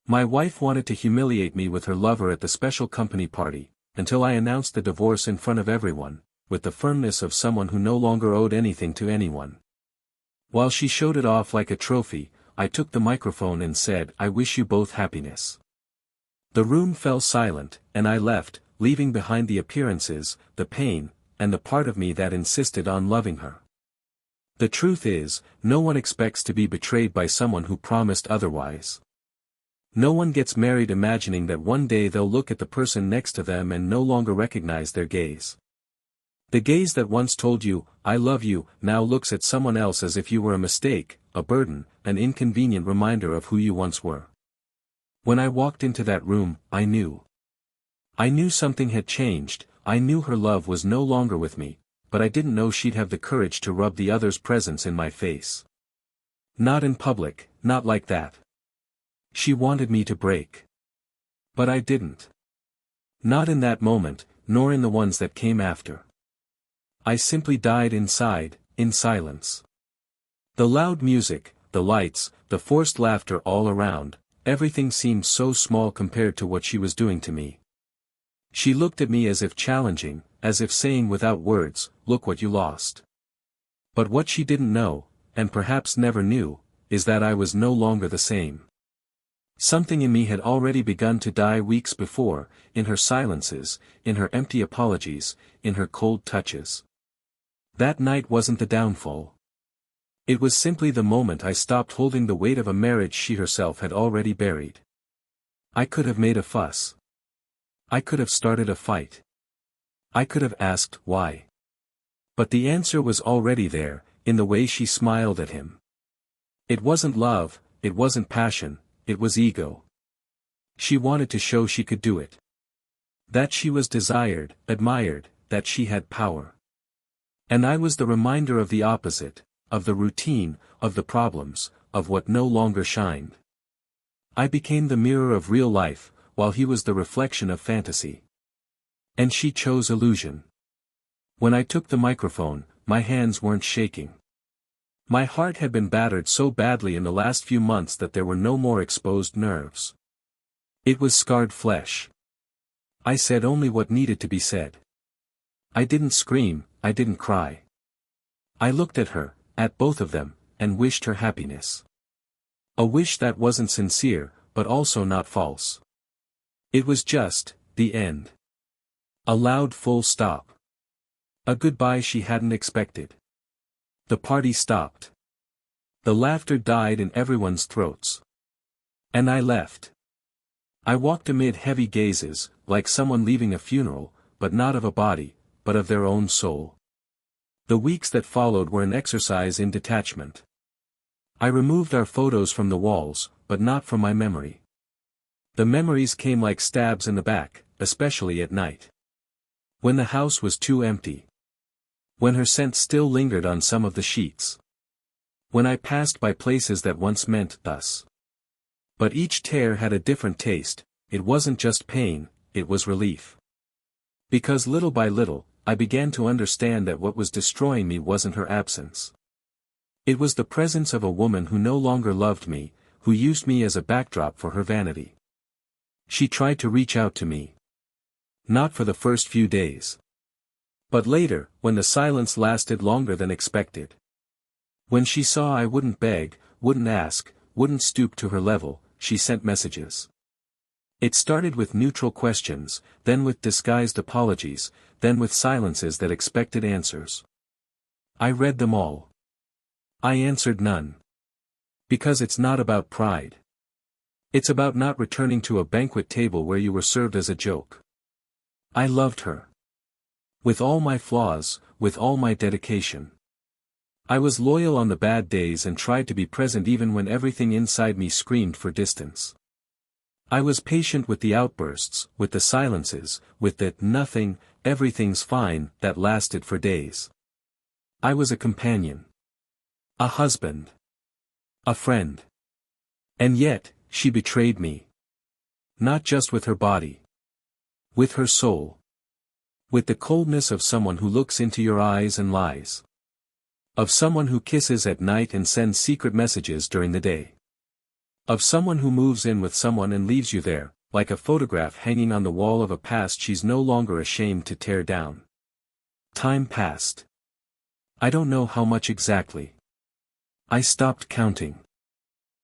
My wife wanted to humiliate me with her lover at the special company party, until I announced the divorce in front of everyone, with the firmness of someone who no longer owed anything to anyone. While she showed it off like a trophy, I took the microphone and said, "I wish you both happiness." The room fell silent, and I left, leaving behind the appearances, the pain, and the part of me that insisted on loving her. The truth is, no one expects to be betrayed by someone who promised otherwise. No one gets married imagining that one day they'll look at the person next to them and no longer recognize their gaze. The gaze that once told you, "I love you," now looks at someone else as if you were a mistake, a burden, an inconvenient reminder of who you once were. When I walked into that room, I knew. I knew something had changed. I knew her love was no longer with me, but I didn't know she'd have the courage to rub the other's presence in my face. Not in public, not like that. She wanted me to break. But I didn't. Not in that moment, nor in the ones that came after. I simply died inside, in silence. The loud music, the lights, the forced laughter all around, everything seemed so small compared to what she was doing to me. She looked at me as if challenging, as if saying without words, "Look what you lost." But what she didn't know, and perhaps never knew, is that I was no longer the same. Something in me had already begun to die weeks before, in her silences, in her empty apologies, in her cold touches. That night wasn't the downfall. It was simply the moment I stopped holding the weight of a marriage she herself had already buried. I could have made a fuss. I could have started a fight. I could have asked why. But the answer was already there, in the way she smiled at him. It wasn't love, it wasn't passion, it was ego. She wanted to show she could do it. That she was desired, admired, that she had power. And I was the reminder of the opposite, of the routine, of the problems, of what no longer shined. I became the mirror of real life, while he was the reflection of fantasy. And she chose illusion. When I took the microphone, my hands weren't shaking. My heart had been battered so badly in the last few months that there were no more exposed nerves. It was scarred flesh. I said only what needed to be said. I didn't scream, I didn't cry. I looked at her, at both of them, and wished her happiness. A wish that wasn't sincere, but also not false. It was just, the end. A loud full stop. A goodbye she hadn't expected. The party stopped. The laughter died in everyone's throats. And I left. I walked amid heavy gazes, like someone leaving a funeral, but not of a body, but of their own soul. The weeks that followed were an exercise in detachment. I removed our photos from the walls, but not from my memory. The memories came like stabs in the back, especially at night. When the house was too empty. When her scent still lingered on some of the sheets. When I passed by places that once meant us. But each tear had a different taste. It wasn't just pain, it was relief. Because little by little, I began to understand that what was destroying me wasn't her absence. It was the presence of a woman who no longer loved me, who used me as a backdrop for her vanity. She tried to reach out to me. Not for the first few days. But later, when the silence lasted longer than expected. When she saw I wouldn't beg, wouldn't ask, wouldn't stoop to her level, she sent messages. It started with neutral questions, then with disguised apologies, then with silences that expected answers. I read them all. I answered none. Because it's not about pride. It's about not returning to a banquet table where you were served as a joke. I loved her. With all my flaws, with all my dedication. I was loyal on the bad days and tried to be present even when everything inside me screamed for distance. I was patient with the outbursts, with the silences, with the "nothing, everything's fine" that lasted for days. I was a companion. A husband. A friend. And yet, she betrayed me. Not just with her body. With her soul. With the coldness of someone who looks into your eyes and lies. Of someone who kisses at night and sends secret messages during the day. Of someone who moves in with someone and leaves you there, like a photograph hanging on the wall of a past she's no longer ashamed to tear down. Time passed. I don't know how much exactly. I stopped counting.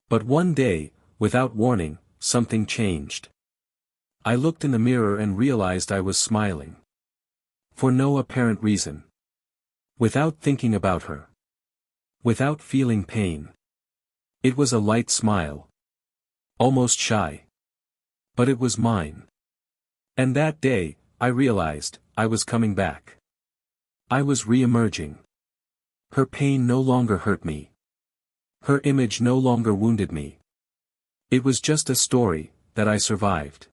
But one day, without warning, something changed. I looked in the mirror and realized I was smiling. For no apparent reason. Without thinking about her. Without feeling pain. It was a light smile. Almost shy. But it was mine. And that day, I realized, I was coming back. I was re-emerging. Her pain no longer hurt me. Her image no longer wounded me. It was just a story, that I survived.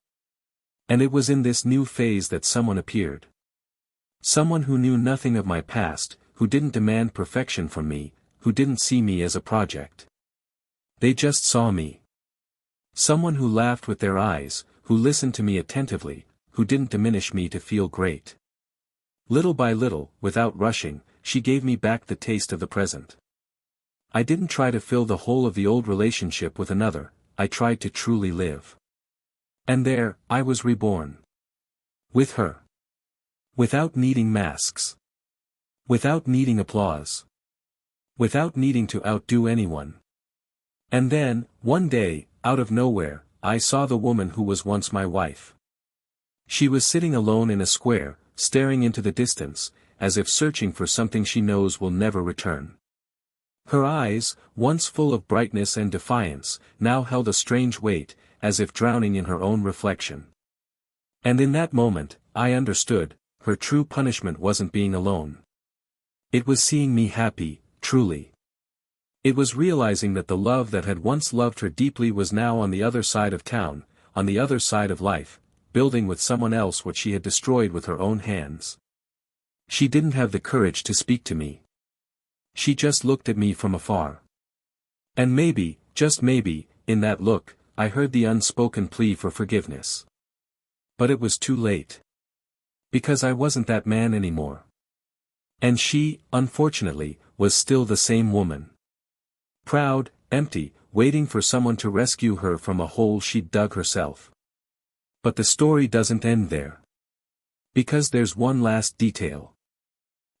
And it was in this new phase that someone appeared. Someone who knew nothing of my past, who didn't demand perfection from me, who didn't see me as a project. They just saw me. Someone who laughed with their eyes, who listened to me attentively, who didn't diminish me to feel great. Little by little, without rushing, she gave me back the taste of the present. I didn't try to fill the whole of the old relationship with another, I tried to truly live. And there, I was reborn. With her. Without needing masks. Without needing applause. Without needing to outdo anyone. And then, one day, out of nowhere, I saw the woman who was once my wife. She was sitting alone in a square, staring into the distance, as if searching for something she knows will never return. Her eyes, once full of brightness and defiance, now held a strange weight, as if drowning in her own reflection. And in that moment, I understood, her true punishment wasn't being alone. It was seeing me happy, truly. It was realizing that the love that had once loved her deeply was now on the other side of town, on the other side of life, building with someone else what she had destroyed with her own hands. She didn't have the courage to speak to me. She just looked at me from afar. And maybe, just maybe, in that look, I heard the unspoken plea for forgiveness. But it was too late. Because I wasn't that man anymore. And she, unfortunately, was still the same woman. Proud, empty, waiting for someone to rescue her from a hole she'd dug herself. But the story doesn't end there. Because there's one last detail.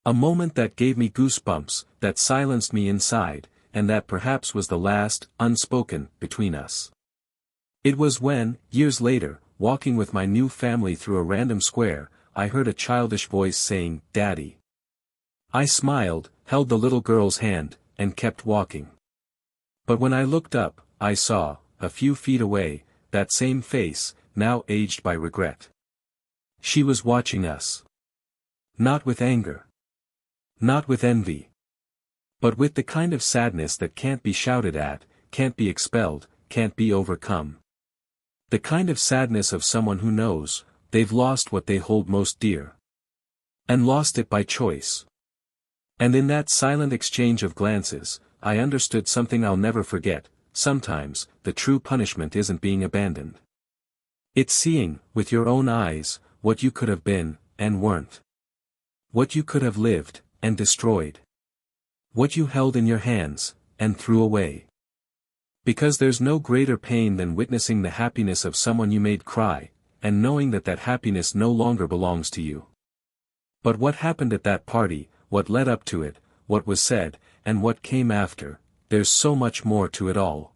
A moment that gave me goosebumps, that silenced me inside, and that perhaps was the last, unspoken, between us. It was when, years later, walking with my new family through a random square, I heard a childish voice saying, "Daddy." I smiled, held the little girl's hand, and kept walking. But when I looked up, I saw, a few feet away, that same face, now aged by regret. She was watching us. Not with anger. Not with envy. But with the kind of sadness that can't be shouted at, can't be expelled, can't be overcome. The kind of sadness of someone who knows, they've lost what they hold most dear. And lost it by choice. And in that silent exchange of glances, I understood something I'll never forget. Sometimes, the true punishment isn't being abandoned. It's seeing, with your own eyes, what you could have been, and weren't. What you could have lived, and destroyed. What you held in your hands, and threw away. Because there's no greater pain than witnessing the happiness of someone you made cry, and knowing that that happiness no longer belongs to you. But what happened at that party, what led up to it, what was said, and what came after, there's so much more to it all.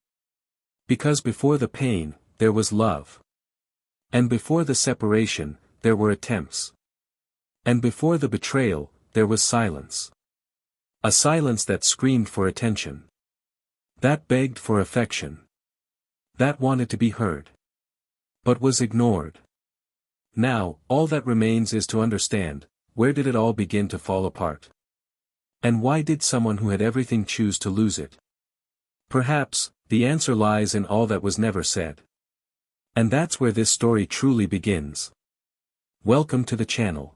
Because before the pain, there was love. And before the separation, there were attempts. And before the betrayal, there was silence. A silence that screamed for attention. That begged for affection. That wanted to be heard. But was ignored. Now, all that remains is to understand, where did it all begin to fall apart? And why did someone who had everything choose to lose it? Perhaps, the answer lies in all that was never said. And that's where this story truly begins. Welcome to the channel.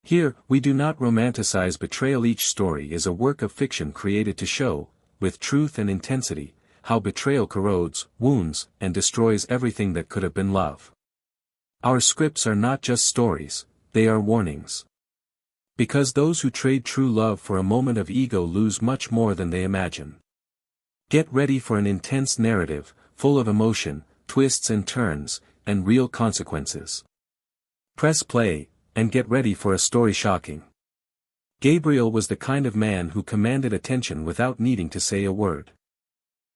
Here, we do not romanticize betrayal. Each story is a work of fiction created to show, with truth and intensity, how betrayal corrodes, wounds, and destroys everything that could have been love. Our scripts are not just stories, they are warnings. Because those who trade true love for a moment of ego lose much more than they imagine. Get ready for an intense narrative, full of emotion, twists and turns, and real consequences. Press play, and get ready for a story shocking. Gabriel was the kind of man who commanded attention without needing to say a word.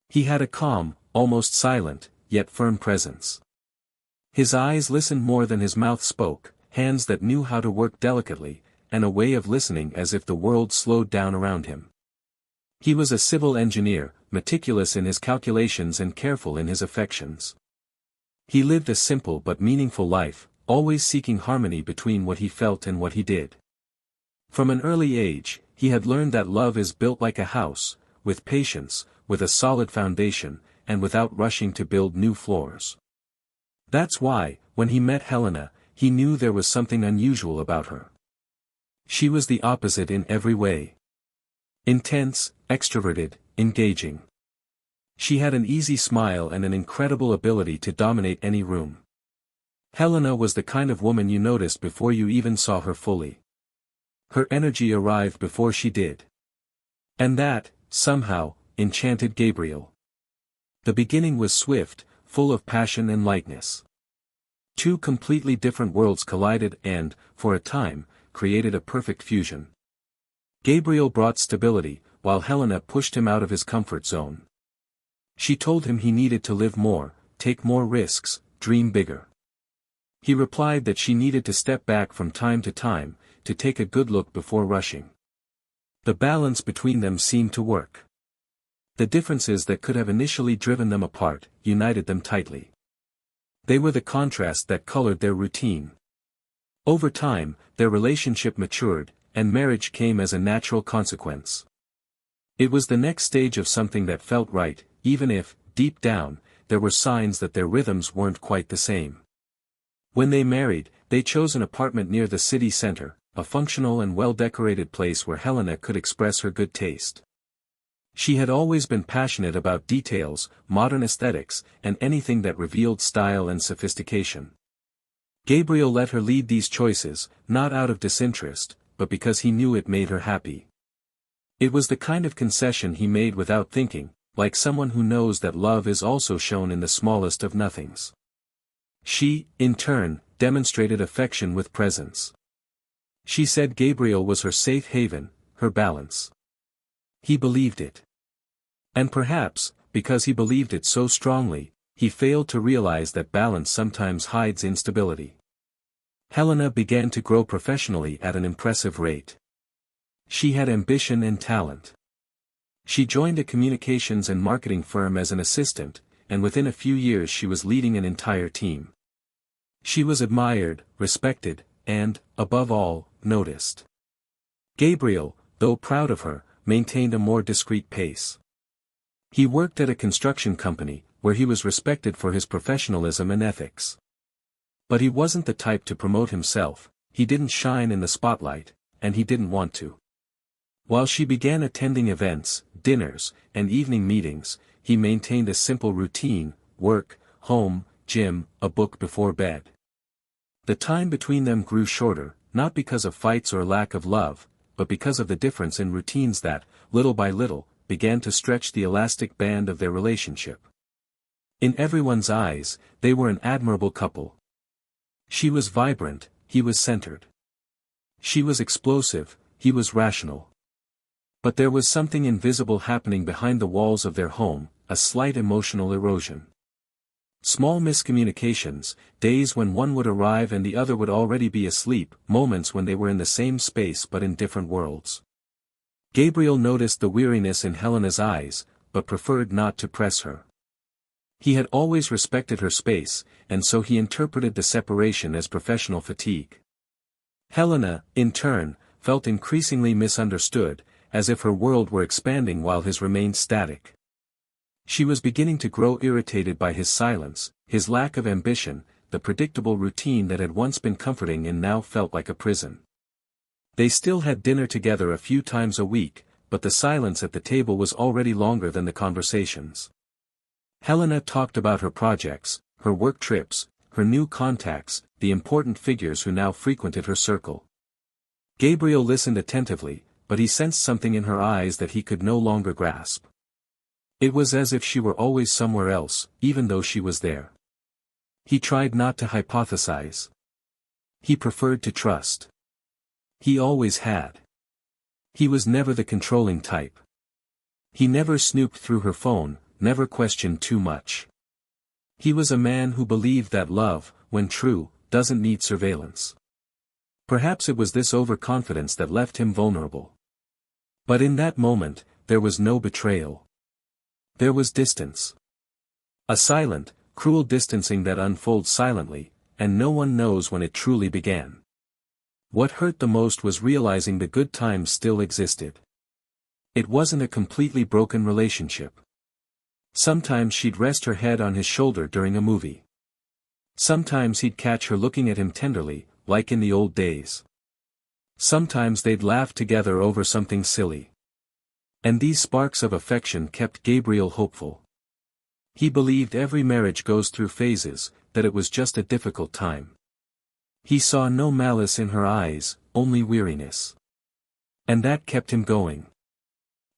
He had a calm, almost silent, yet firm presence. His eyes listened more than his mouth spoke, hands that knew how to work delicately, and a way of listening as if the world slowed down around him. He was a civil engineer, meticulous in his calculations and careful in his affections. He lived a simple but meaningful life, always seeking harmony between what he felt and what he did. From an early age, he had learned that love is built like a house, with patience, with a solid foundation, and without rushing to build new floors. That's why, when he met Helena, he knew there was something unusual about her. She was the opposite in every way. Intense, extroverted, engaging. She had an easy smile and an incredible ability to dominate any room. Helena was the kind of woman you noticed before you even saw her fully. Her energy arrived before she did. And that, somehow, enchanted Gabriel. The beginning was swift, full of passion and lightness. Two completely different worlds collided and, for a time, created a perfect fusion. Gabriel brought stability, while Helena pushed him out of his comfort zone. She told him he needed to live more, take more risks, dream bigger. He replied that she needed to step back from time to time, to take a good look before rushing. The balance between them seemed to work. The differences that could have initially driven them apart, united them tightly. They were the contrast that colored their routine. Over time, their relationship matured, and marriage came as a natural consequence. It was the next stage of something that felt right, even if, deep down, there were signs that their rhythms weren't quite the same. When they married, they chose an apartment near the city center, a functional and well-decorated place where Helena could express her good taste. She had always been passionate about details, modern aesthetics, and anything that revealed style and sophistication. Gabriel let her lead these choices, not out of disinterest, but because he knew it made her happy. It was the kind of concession he made without thinking, like someone who knows that love is also shown in the smallest of nothings. She, in turn, demonstrated affection with presence. She said Gabriel was her safe haven, her balance. He believed it. And perhaps, because he believed it so strongly, he failed to realize that balance sometimes hides instability. Helena began to grow professionally at an impressive rate. She had ambition and talent. She joined a communications and marketing firm as an assistant, and within a few years she was leading an entire team. She was admired, respected, and, above all, noticed. Gabriel, though proud of her, maintained a more discreet pace. He worked at a construction company, where he was respected for his professionalism and ethics. But he wasn't the type to promote himself, he didn't shine in the spotlight, and he didn't want to. While she began attending events, dinners, and evening meetings, he maintained a simple routine: work, home, gym, a book before bed. The time between them grew shorter, not because of fights or lack of love, but because of the difference in routines that, little by little, began to stretch the elastic band of their relationship. In everyone's eyes, they were an admirable couple. She was vibrant, he was centered. She was explosive, he was rational. But there was something invisible happening behind the walls of their home, a slight emotional erosion. Small miscommunications, days when one would arrive and the other would already be asleep, moments when they were in the same space but in different worlds. Gabriel noticed the weariness in Helena's eyes, but preferred not to press her. He had always respected her space, and so he interpreted the separation as professional fatigue. Helena, in turn, felt increasingly misunderstood, as if her world were expanding while his remained static. She was beginning to grow irritated by his silence, his lack of ambition, the predictable routine that had once been comforting and now felt like a prison. They still had dinner together a few times a week, but the silence at the table was already longer than the conversations. Helena talked about her projects, her work trips, her new contacts, the important figures who now frequented her circle. Gabriel listened attentively, but he sensed something in her eyes that he could no longer grasp. It was as if she were always somewhere else, even though she was there. He tried not to hypothesize. He preferred to trust. He always had. He was never the controlling type. He never snooped through her phone, never questioned too much. He was a man who believed that love, when true, doesn't need surveillance. Perhaps it was this overconfidence that left him vulnerable. But in that moment, there was no betrayal. There was distance. A silent, cruel distancing that unfolds silently, and no one knows when it truly began. What hurt the most was realizing the good times still existed. It wasn't a completely broken relationship. Sometimes she'd rest her head on his shoulder during a movie. Sometimes he'd catch her looking at him tenderly, like in the old days. Sometimes they'd laugh together over something silly. And these sparks of affection kept Gabriel hopeful. He believed every marriage goes through phases, that it was just a difficult time. He saw no malice in her eyes, only weariness. And that kept him going.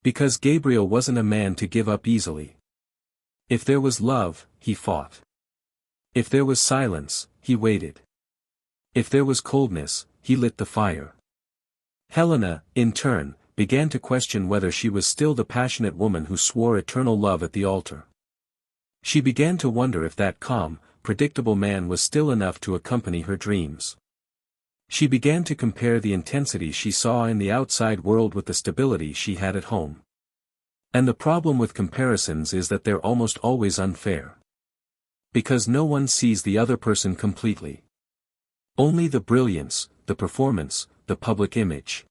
Because Gabriel wasn't a man to give up easily. If there was love, he fought. If there was silence, he waited. If there was coldness, he lit the fire. Helena, in turn, began to question whether she was still the passionate woman who swore eternal love at the altar. She began to wonder if that calm, predictable man was still enough to accompany her dreams. She began to compare the intensity she saw in the outside world with the stability she had at home. And the problem with comparisons is that they're almost always unfair. Because no one sees the other person completely. Only the brilliance, the performance, the public image.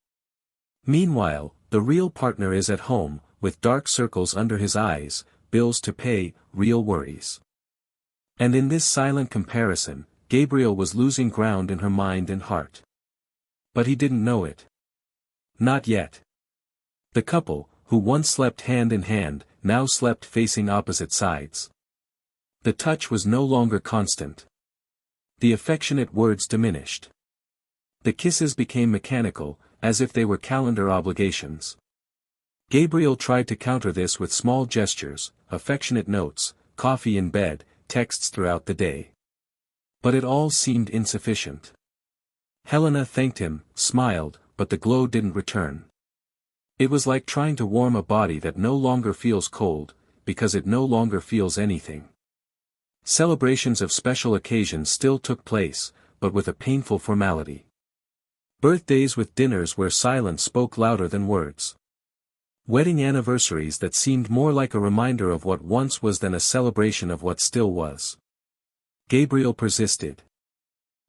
Meanwhile, the real partner is at home, with dark circles under his eyes, bills to pay, real worries. And in this silent comparison, Gabriel was losing ground in her mind and heart. But he didn't know it. Not yet. The couple, who once slept hand in hand, now slept facing opposite sides. The touch was no longer constant. The affectionate words diminished. The kisses became mechanical, as if they were calendar obligations. Gabriel tried to counter this with small gestures, affectionate notes, coffee in bed, texts throughout the day. But it all seemed insufficient. Helena thanked him, smiled, but the glow didn't return. It was like trying to warm a body that no longer feels cold, because it no longer feels anything. Celebrations of special occasions still took place, but with a painful formality. Birthdays with dinners where silence spoke louder than words. Wedding anniversaries that seemed more like a reminder of what once was than a celebration of what still was. Gabriel persisted.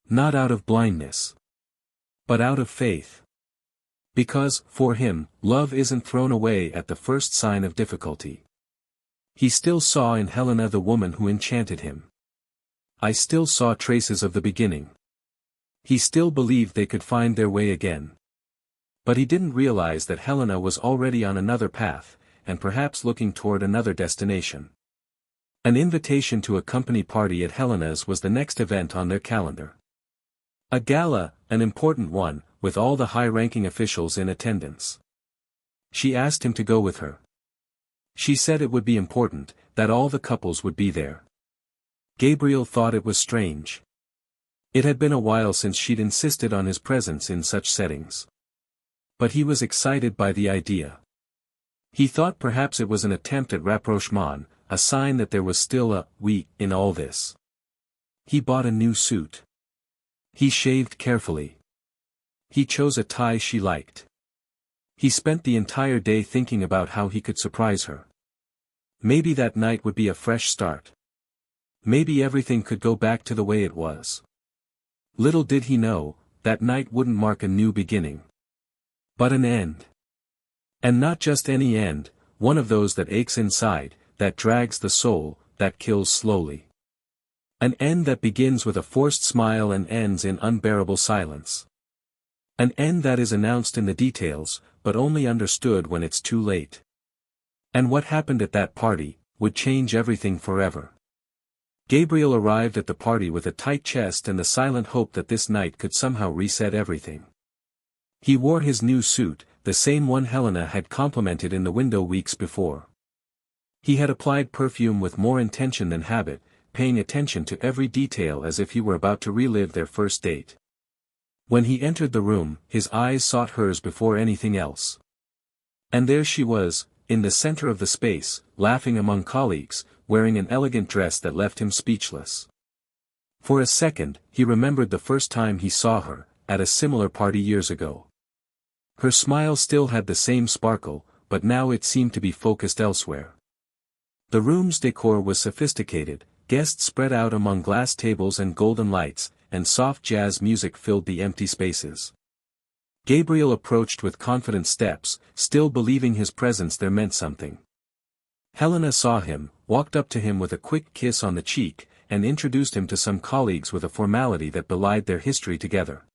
Not out of blindness. But out of faith. Because, for him, love isn't thrown away at the first sign of difficulty. He still saw in Helena the woman who enchanted him. I still saw traces of the beginning. He still believed they could find their way again. But he didn't realize that Helena was already on another path, and perhaps looking toward another destination. An invitation to a company party at Helena's was the next event on their calendar. A gala, an important one, with all the high-ranking officials in attendance. She asked him to go with her. She said it would be important, that all the couples would be there. Gabriel thought it was strange. It had been a while since she'd insisted on his presence in such settings. But he was excited by the idea. He thought perhaps it was an attempt at rapprochement, a sign that there was still a we in all this. He bought a new suit. He shaved carefully. He chose a tie she liked. He spent the entire day thinking about how he could surprise her. Maybe that night would be a fresh start. Maybe everything could go back to the way it was. Little did he know, that night wouldn't mark a new beginning. But an end. And not just any end, one of those that aches inside, that drags the soul, that kills slowly. An end that begins with a forced smile and ends in unbearable silence. An end that is announced in the details, but only understood when it's too late. And what happened at that party, would change everything forever. Gabriel arrived at the party with a tight chest and the silent hope that this night could somehow reset everything. He wore his new suit, the same one Helena had complimented in the window weeks before. He had applied perfume with more intention than habit, paying attention to every detail as if he were about to relive their first date. When he entered the room, his eyes sought hers before anything else. And there she was, in the center of the space, laughing among colleagues, wearing an elegant dress that left him speechless. For a second, he remembered the first time he saw her, at a similar party years ago. Her smile still had the same sparkle, but now it seemed to be focused elsewhere. The room's decor was sophisticated, guests spread out among glass tables and golden lights, and soft jazz music filled the empty spaces. Gabriel approached with confident steps, still believing his presence there meant something. Helena saw him, walked up to him with a quick kiss on the cheek, and introduced him to some colleagues with a formality that belied their history together.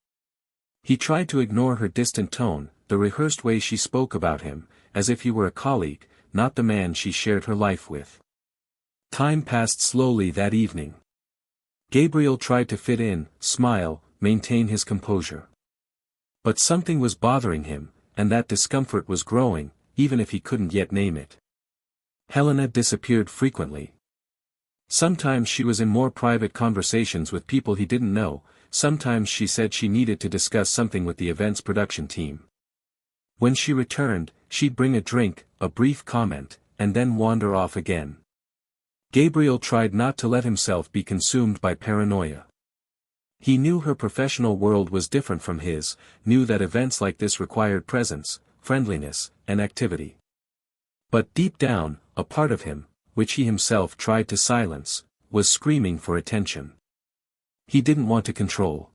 He tried to ignore her distant tone, the rehearsed way she spoke about him, as if he were a colleague, not the man she shared her life with. Time passed slowly that evening. Gabriel tried to fit in, smile, maintain his composure. But something was bothering him, and that discomfort was growing, even if he couldn't yet name it. Helena disappeared frequently. Sometimes she was in more private conversations with people he didn't know, sometimes she said she needed to discuss something with the event's production team. When she returned, she'd bring a drink, a brief comment, and then wander off again. Gabriel tried not to let himself be consumed by paranoia. He knew her professional world was different from his, knew that events like this required presence, friendliness, and activity. But deep down, a part of him, which he himself tried to silence, was screaming for attention. He didn't want to control.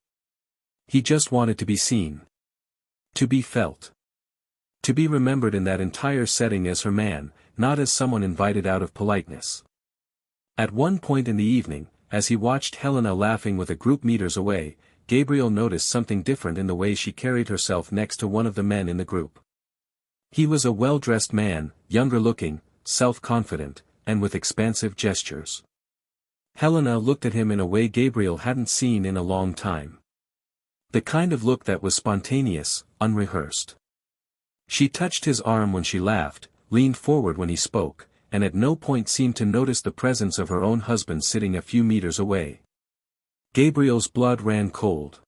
He just wanted to be seen. To be felt. To be remembered in that entire setting as her man, not as someone invited out of politeness. At one point in the evening, as he watched Helena laughing with a group meters away, Gabriel noticed something different in the way she carried herself next to one of the men in the group. He was a well-dressed man, younger-looking, self-confident, and with expansive gestures. Helena looked at him in a way Gabriel hadn't seen in a long time. The kind of look that was spontaneous, unrehearsed. She touched his arm when she laughed, leaned forward when he spoke, and at no point seemed to notice the presence of her own husband sitting a few meters away. Gabriel's blood ran cold.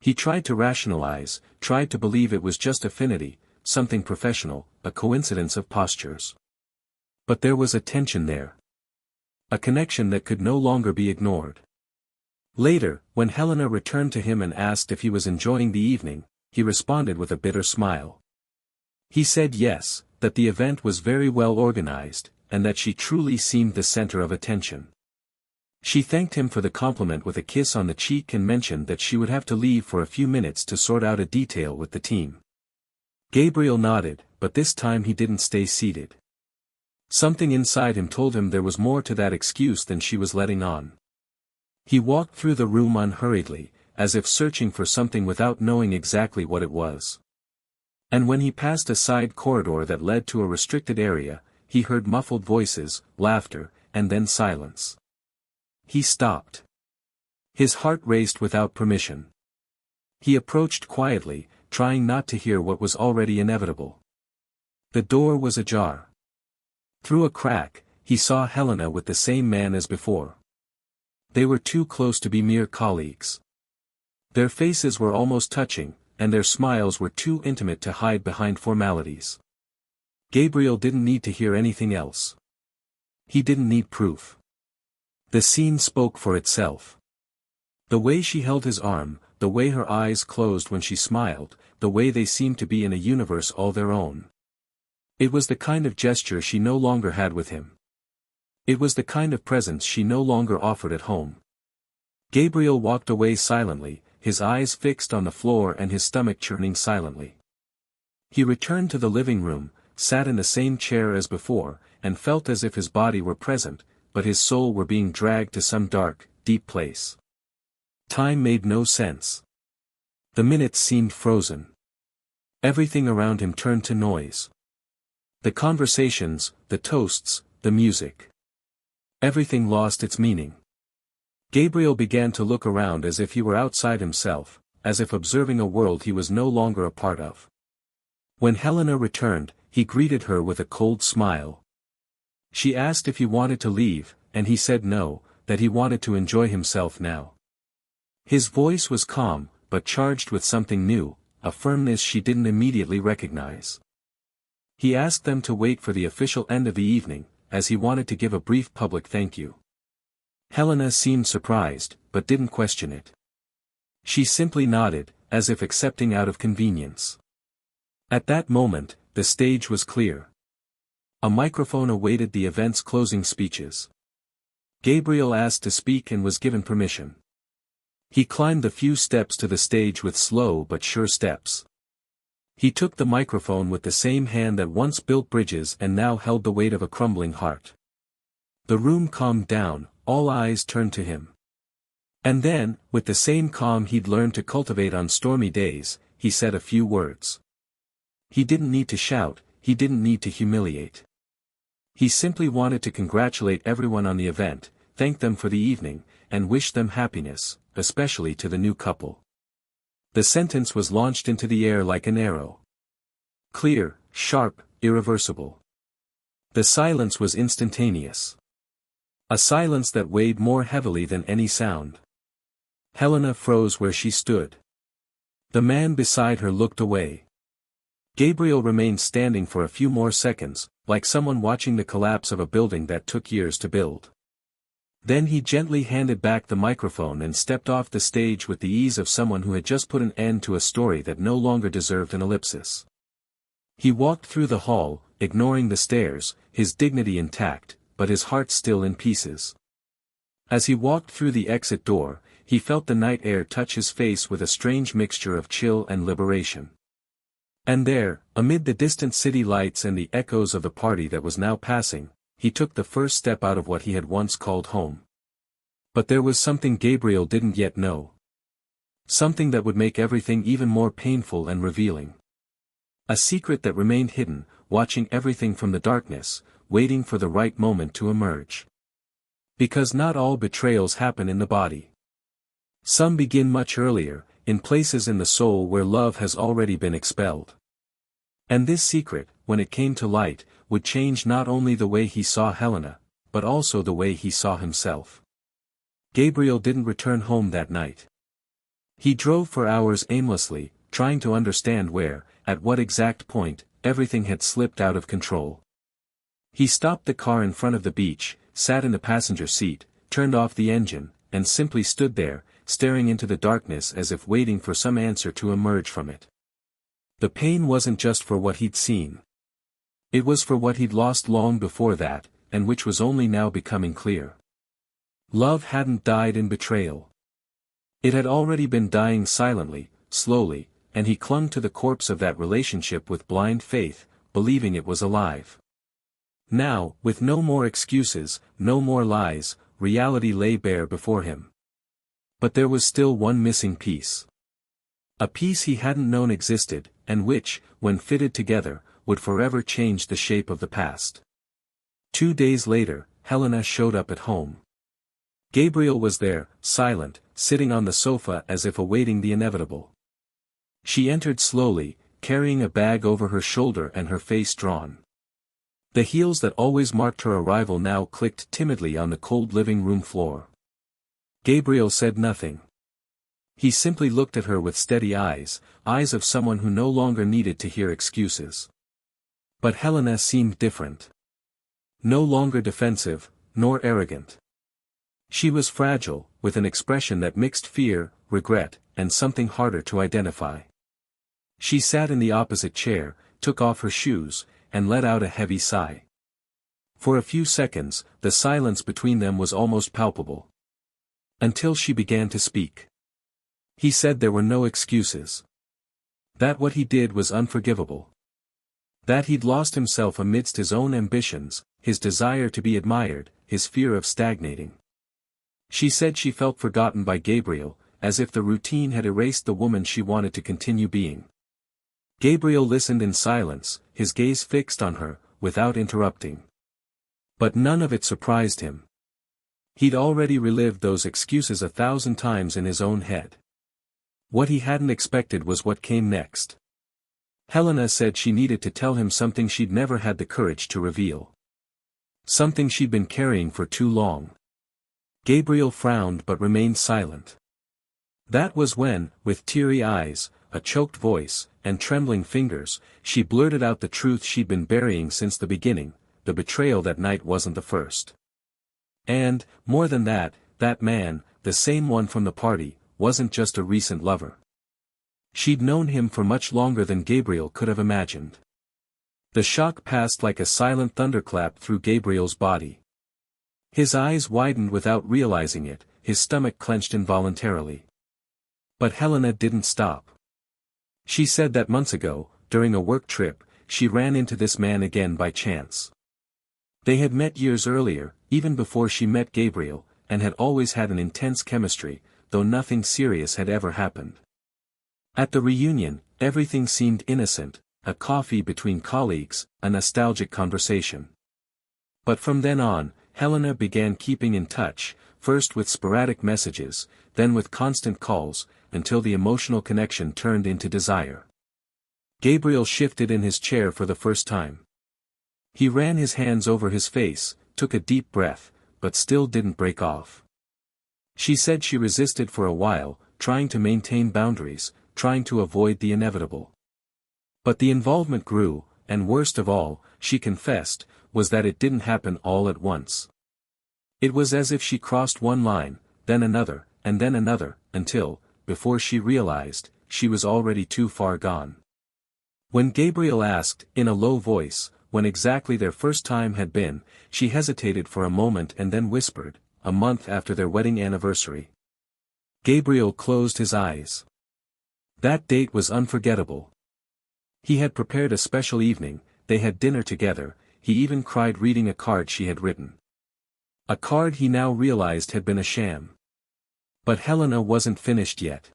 He tried to rationalize, tried to believe it was just affinity, something professional, a coincidence of postures. But there was a tension there. A connection that could no longer be ignored. Later, when Helena returned to him and asked if he was enjoying the evening, he responded with a bitter smile. He said yes, that the event was very well organized, and that she truly seemed the center of attention. She thanked him for the compliment with a kiss on the cheek and mentioned that she would have to leave for a few minutes to sort out a detail with the team. Gabriel nodded, but this time he didn't stay seated. Something inside him told him there was more to that excuse than she was letting on. He walked through the room unhurriedly, as if searching for something without knowing exactly what it was. And when he passed a side corridor that led to a restricted area, he heard muffled voices, laughter, and then silence. He stopped. His heart raced without permission. He approached quietly, trying not to hear what was already inevitable. The door was ajar. Through a crack, he saw Helena with the same man as before. They were too close to be mere colleagues. Their faces were almost touching, and their smiles were too intimate to hide behind formalities. Gabriel didn't need to hear anything else. He didn't need proof. The scene spoke for itself. The way she held his arm, the way her eyes closed when she smiled, the way they seemed to be in a universe all their own. It was the kind of gesture she no longer had with him. It was the kind of presence she no longer offered at home. Gabriel walked away silently, his eyes fixed on the floor and his stomach churning silently. He returned to the living room, sat in the same chair as before, and felt as if his body were present, but his soul were being dragged to some dark, deep place. Time made no sense. The minutes seemed frozen. Everything around him turned to noise. The conversations, the toasts, the music. Everything lost its meaning. Gabriel began to look around as if he were outside himself, as if observing a world he was no longer a part of. When Helena returned, he greeted her with a cold smile. She asked if he wanted to leave, and he said no, that he wanted to enjoy himself now. His voice was calm, but charged with something new, a firmness she didn't immediately recognize. He asked them to wait for the official end of the evening, as he wanted to give a brief public thank you. Helena seemed surprised, but didn't question it. She simply nodded, as if accepting out of convenience. At that moment, the stage was clear. A microphone awaited the event's closing speeches. Gabriel asked to speak and was given permission. He climbed the few steps to the stage with slow but sure steps. He took the microphone with the same hand that once built bridges and now held the weight of a crumbling heart. The room calmed down, all eyes turned to him. And then, with the same calm he'd learned to cultivate on stormy days, he said a few words. He didn't need to shout, he didn't need to humiliate. He simply wanted to congratulate everyone on the event, thank them for the evening, and wish them happiness, especially to the new couple. The sentence was launched into the air like an arrow. Clear, sharp, irreversible. The silence was instantaneous. A silence that weighed more heavily than any sound. Helena froze where she stood. The man beside her looked away. Gabriel remained standing for a few more seconds, like someone watching the collapse of a building that took years to build. Then he gently handed back the microphone and stepped off the stage with the ease of someone who had just put an end to a story that no longer deserved an ellipsis. He walked through the hall, ignoring the stairs, his dignity intact, but his heart still in pieces. As he walked through the exit door, he felt the night air touch his face with a strange mixture of chill and liberation. And there, amid the distant city lights and the echoes of the party that was now passing, he took the first step out of what he had once called home. But there was something Gabriel didn't yet know. Something that would make everything even more painful and revealing. A secret that remained hidden, watching everything from the darkness, waiting for the right moment to emerge. Because not all betrayals happen in the body. Some begin much earlier, in places in the soul where love has already been expelled. And this secret, when it came to light, would change not only the way he saw Helena, but also the way he saw himself. Gabriel didn't return home that night. He drove for hours aimlessly, trying to understand where, at what exact point, everything had slipped out of control. He stopped the car in front of the beach, sat in the passenger seat, turned off the engine, and simply stood there, staring into the darkness as if waiting for some answer to emerge from it. The pain wasn't just for what he'd seen. It was for what he'd lost long before that, and which was only now becoming clear. Love hadn't died in betrayal. It had already been dying silently, slowly, and he clung to the corpse of that relationship with blind faith, believing it was alive. Now, with no more excuses, no more lies, reality lay bare before him. But there was still one missing piece. A piece he hadn't known existed, and which, when fitted together, would forever change the shape of the past. 2 days later, Helena showed up at home. Gabriel was there, silent, sitting on the sofa as if awaiting the inevitable. She entered slowly, carrying a bag over her shoulder and her face drawn. The heels that always marked her arrival now clicked timidly on the cold living room floor. Gabriel said nothing. He simply looked at her with steady eyes, eyes of someone who no longer needed to hear excuses. But Helena seemed different. No longer defensive, nor arrogant. She was fragile, with an expression that mixed fear, regret, and something harder to identify. She sat in the opposite chair, took off her shoes, and let out a heavy sigh. For a few seconds, the silence between them was almost palpable. Until she began to speak. He said there were no excuses. That what he did was unforgivable. That he'd lost himself amidst his own ambitions, his desire to be admired, his fear of stagnating. She said she felt forgotten by Gabriel, as if the routine had erased the woman she wanted to continue being. Gabriel listened in silence, his gaze fixed on her, without interrupting. But none of it surprised him. He'd already relived those excuses 1,000 times in his own head. What he hadn't expected was what came next. Helena said she needed to tell him something she'd never had the courage to reveal. Something she'd been carrying for too long. Gabriel frowned but remained silent. That was when, with teary eyes, a choked voice, and trembling fingers, she blurted out the truth she'd been burying since the beginning: the betrayal that night wasn't the first. And, more than that, that man, the same one from the party, wasn't just a recent lover. She'd known him for much longer than Gabriel could have imagined. The shock passed like a silent thunderclap through Gabriel's body. His eyes widened without realizing it, his stomach clenched involuntarily. But Helena didn't stop. She said that months ago, during a work trip, she ran into this man again by chance. They had met years earlier, even before she met Gabriel, and had always had an intense chemistry, though nothing serious had ever happened. At the reunion, everything seemed innocent, a coffee between colleagues, a nostalgic conversation. But from then on, Helena began keeping in touch, first with sporadic messages, then with constant calls, until the emotional connection turned into desire. Gabriel shifted in his chair for the first time. He ran his hands over his face, took a deep breath, but still didn't break off. She said she resisted for a while, trying to maintain boundaries, trying to avoid the inevitable. But the involvement grew, and worst of all, she confessed, was that it didn't happen all at once. It was as if she crossed one line, then another, and then another, until, before she realized, she was already too far gone. When Gabriel asked, in a low voice, when exactly their first time had been, she hesitated for a moment and then whispered, a month after their wedding anniversary. Gabriel closed his eyes. That date was unforgettable. He had prepared a special evening, they had dinner together, he even cried reading a card she had written. A card he now realized had been a sham. But Helena wasn't finished yet.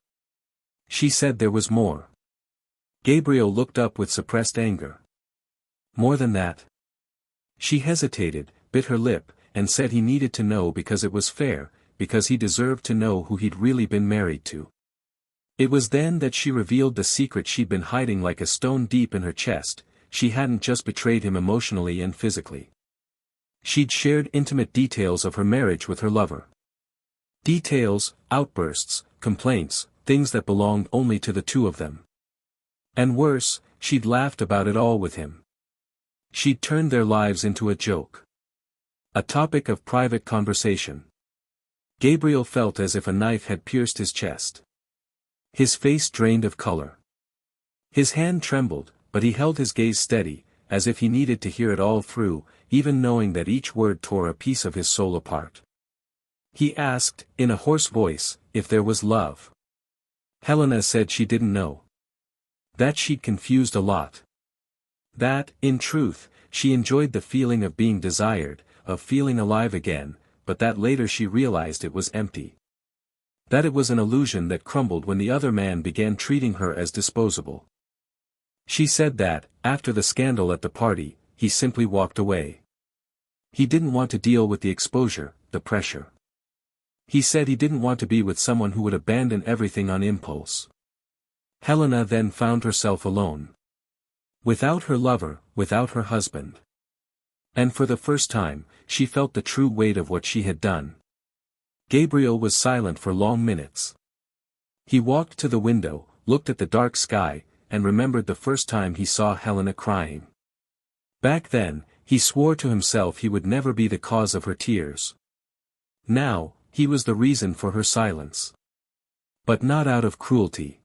She said there was more. Gabriel looked up with suppressed anger. More than that? She hesitated, bit her lip, and said he needed to know because it was fair, because he deserved to know who he'd really been married to. It was then that she revealed the secret she'd been hiding like a stone deep in her chest: she hadn't just betrayed him emotionally and physically. She'd shared intimate details of her marriage with her lover. Details, outbursts, complaints, things that belonged only to the two of them. And worse, she'd laughed about it all with him. She'd turned their lives into a joke. A topic of private conversation. Gabriel felt as if a knife had pierced his chest. His face drained of color. His hand trembled, but he held his gaze steady, as if he needed to hear it all through, even knowing that each word tore a piece of his soul apart. He asked, in a hoarse voice, if there was love. Helena said she didn't know. That she'd confused a lot. That, in truth, she enjoyed the feeling of being desired, of feeling alive again, but that later she realized it was empty. That it was an illusion that crumbled when the other man began treating her as disposable. She said that, after the scandal at the party, he simply walked away. He didn't want to deal with the exposure, the pressure. He said he didn't want to be with someone who would abandon everything on impulse. Helena then found herself alone. Without her lover, without her husband. And for the first time, she felt the true weight of what she had done. Gabriel was silent for long minutes. He walked to the window, looked at the dark sky, and remembered the first time he saw Helena crying. Back then, he swore to himself he would never be the cause of her tears. Now, he was the reason for her silence. But not out of cruelty.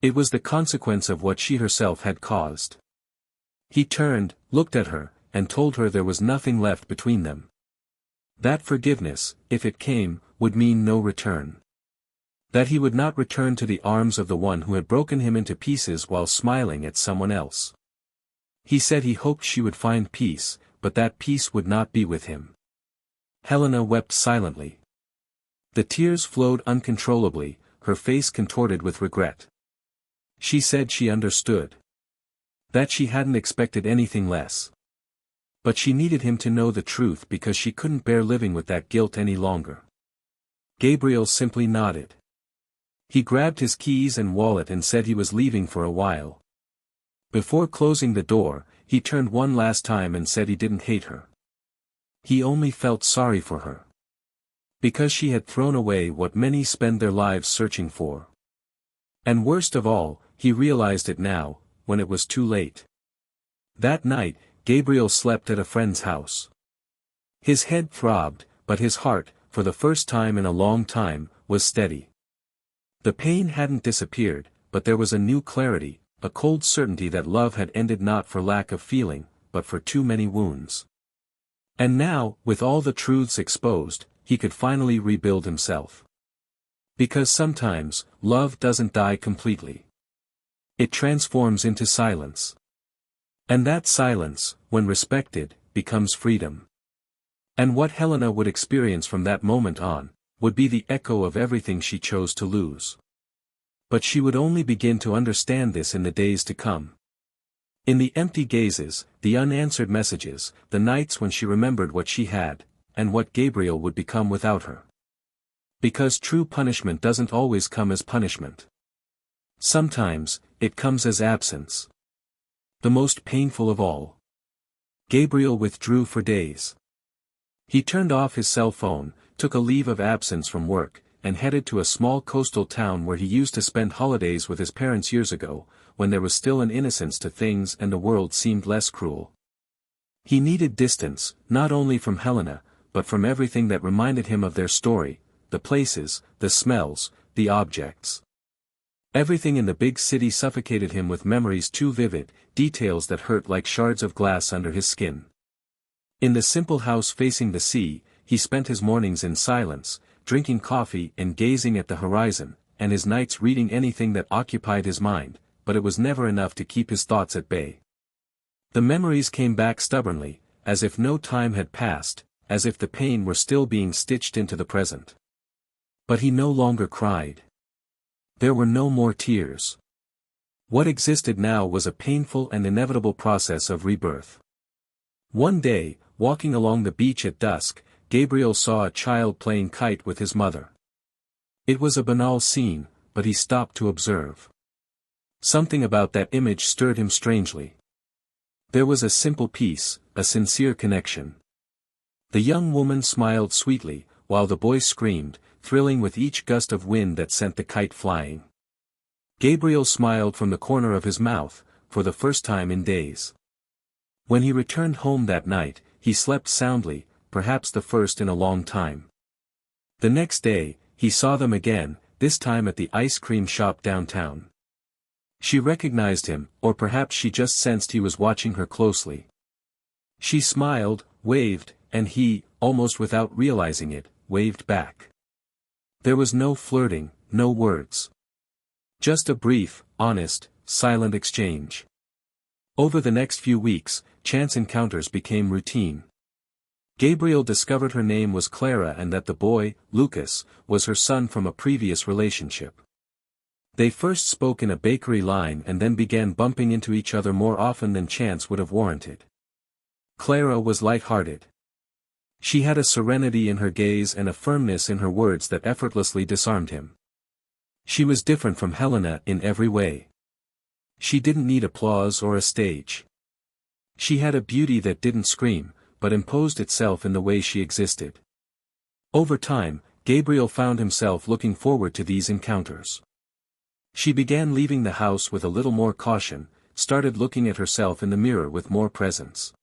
It was the consequence of what she herself had caused. He turned, looked at her, and told her there was nothing left between them. That forgiveness, if it came, would mean no return. That he would not return to the arms of the one who had broken him into pieces while smiling at someone else. He said he hoped she would find peace, but that peace would not be with him. Helena wept silently. The tears flowed uncontrollably, her face contorted with regret. She said she understood. That she hadn't expected anything less. But she needed him to know the truth because she couldn't bear living with that guilt any longer. Gabriel simply nodded. He grabbed his keys and wallet and said he was leaving for a while. Before closing the door, he turned one last time and said he didn't hate her. He only felt sorry for her. Because she had thrown away what many spend their lives searching for. And worst of all, he realized it now, when it was too late. That night, Gabriel slept at a friend's house. His head throbbed, but his heart, for the first time in a long time, was steady. The pain hadn't disappeared, but there was a new clarity, a cold certainty that love had ended not for lack of feeling, but for too many wounds. And now, with all the truths exposed, he could finally rebuild himself. Because sometimes, love doesn't die completely. It transforms into silence. And that silence, when respected, becomes freedom. And what Helena would experience from that moment on, would be the echo of everything she chose to lose. But she would only begin to understand this in the days to come. In the empty gazes, the unanswered messages, the nights when she remembered what she had, and what Gabriel would become without her. Because true punishment doesn't always come as punishment. Sometimes, it comes as absence. The most painful of all. Gabriel withdrew for days. He turned off his cell phone, took a leave of absence from work, and headed to a small coastal town where he used to spend holidays with his parents years ago, when there was still an innocence to things and the world seemed less cruel. He needed distance, not only from Helena, but from everything that reminded him of their story, the places, the smells, the objects. Everything in the big city suffocated him with memories too vivid, details that hurt like shards of glass under his skin. In the simple house facing the sea, he spent his mornings in silence, drinking coffee and gazing at the horizon, and his nights reading anything that occupied his mind, but it was never enough to keep his thoughts at bay. The memories came back stubbornly, as if no time had passed, as if the pain were still being stitched into the present. But he no longer cried. There were no more tears. What existed now was a painful and inevitable process of rebirth. One day, walking along the beach at dusk, Gabriel saw a child playing kite with his mother. It was a banal scene, but he stopped to observe. Something about that image stirred him strangely. There was a simple peace, a sincere connection. The young woman smiled sweetly, while the boy screamed, thrilling with each gust of wind that sent the kite flying. Gabriel smiled from the corner of his mouth, for the first time in days. When he returned home that night, he slept soundly, perhaps the first in a long time. The next day, he saw them again, this time at the ice cream shop downtown. She recognized him, or perhaps she just sensed he was watching her closely. She smiled, waved, and he, almost without realizing it, waved back. There was no flirting, no words. Just a brief, honest, silent exchange. Over the next few weeks, chance encounters became routine. Gabriel discovered her name was Clara and that the boy, Lucas, was her son from a previous relationship. They first spoke in a bakery line and then began bumping into each other more often than chance would have warranted. Clara was light-hearted. She had a serenity in her gaze and a firmness in her words that effortlessly disarmed him. She was different from Helena in every way. She didn't need applause or a stage. She had a beauty that didn't scream, but imposed itself in the way she existed. Over time, Gabriel found himself looking forward to these encounters. She began leaving the house with a little more caution, started looking at herself in the mirror with more presence.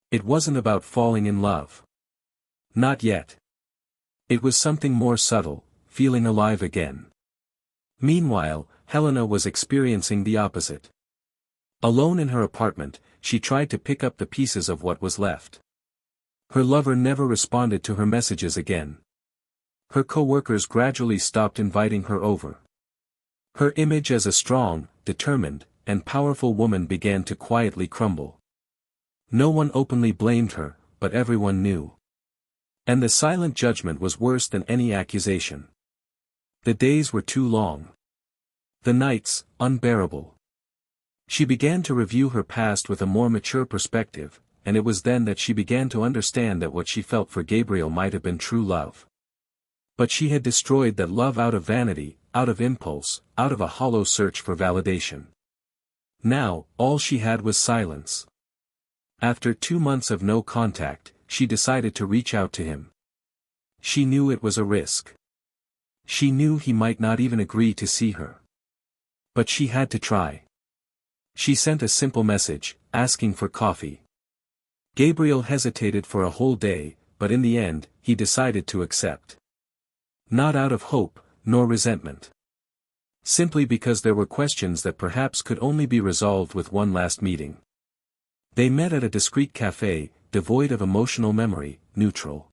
It wasn't about falling in love. Not yet. It was something more subtle, feeling alive again. Meanwhile, Helena was experiencing the opposite. Alone in her apartment, she tried to pick up the pieces of what was left. Her lover never responded to her messages again. Her co-workers gradually stopped inviting her over. Her image as a strong, determined, and powerful woman began to quietly crumble. No one openly blamed her, but everyone knew. And the silent judgment was worse than any accusation. The days were too long. The nights, unbearable. She began to review her past with a more mature perspective, and it was then that she began to understand that what she felt for Gabriel might have been true love. But she had destroyed that love out of vanity, out of impulse, out of a hollow search for validation. Now, all she had was silence. After 2 months of no contact, she decided to reach out to him. She knew it was a risk. She knew he might not even agree to see her. But she had to try. She sent a simple message, asking for coffee. Gabriel hesitated for a whole day, but in the end, he decided to accept. Not out of hope, nor resentment. Simply because there were questions that perhaps could only be resolved with one last meeting. They met at a discreet café, devoid of emotional memory, neutral.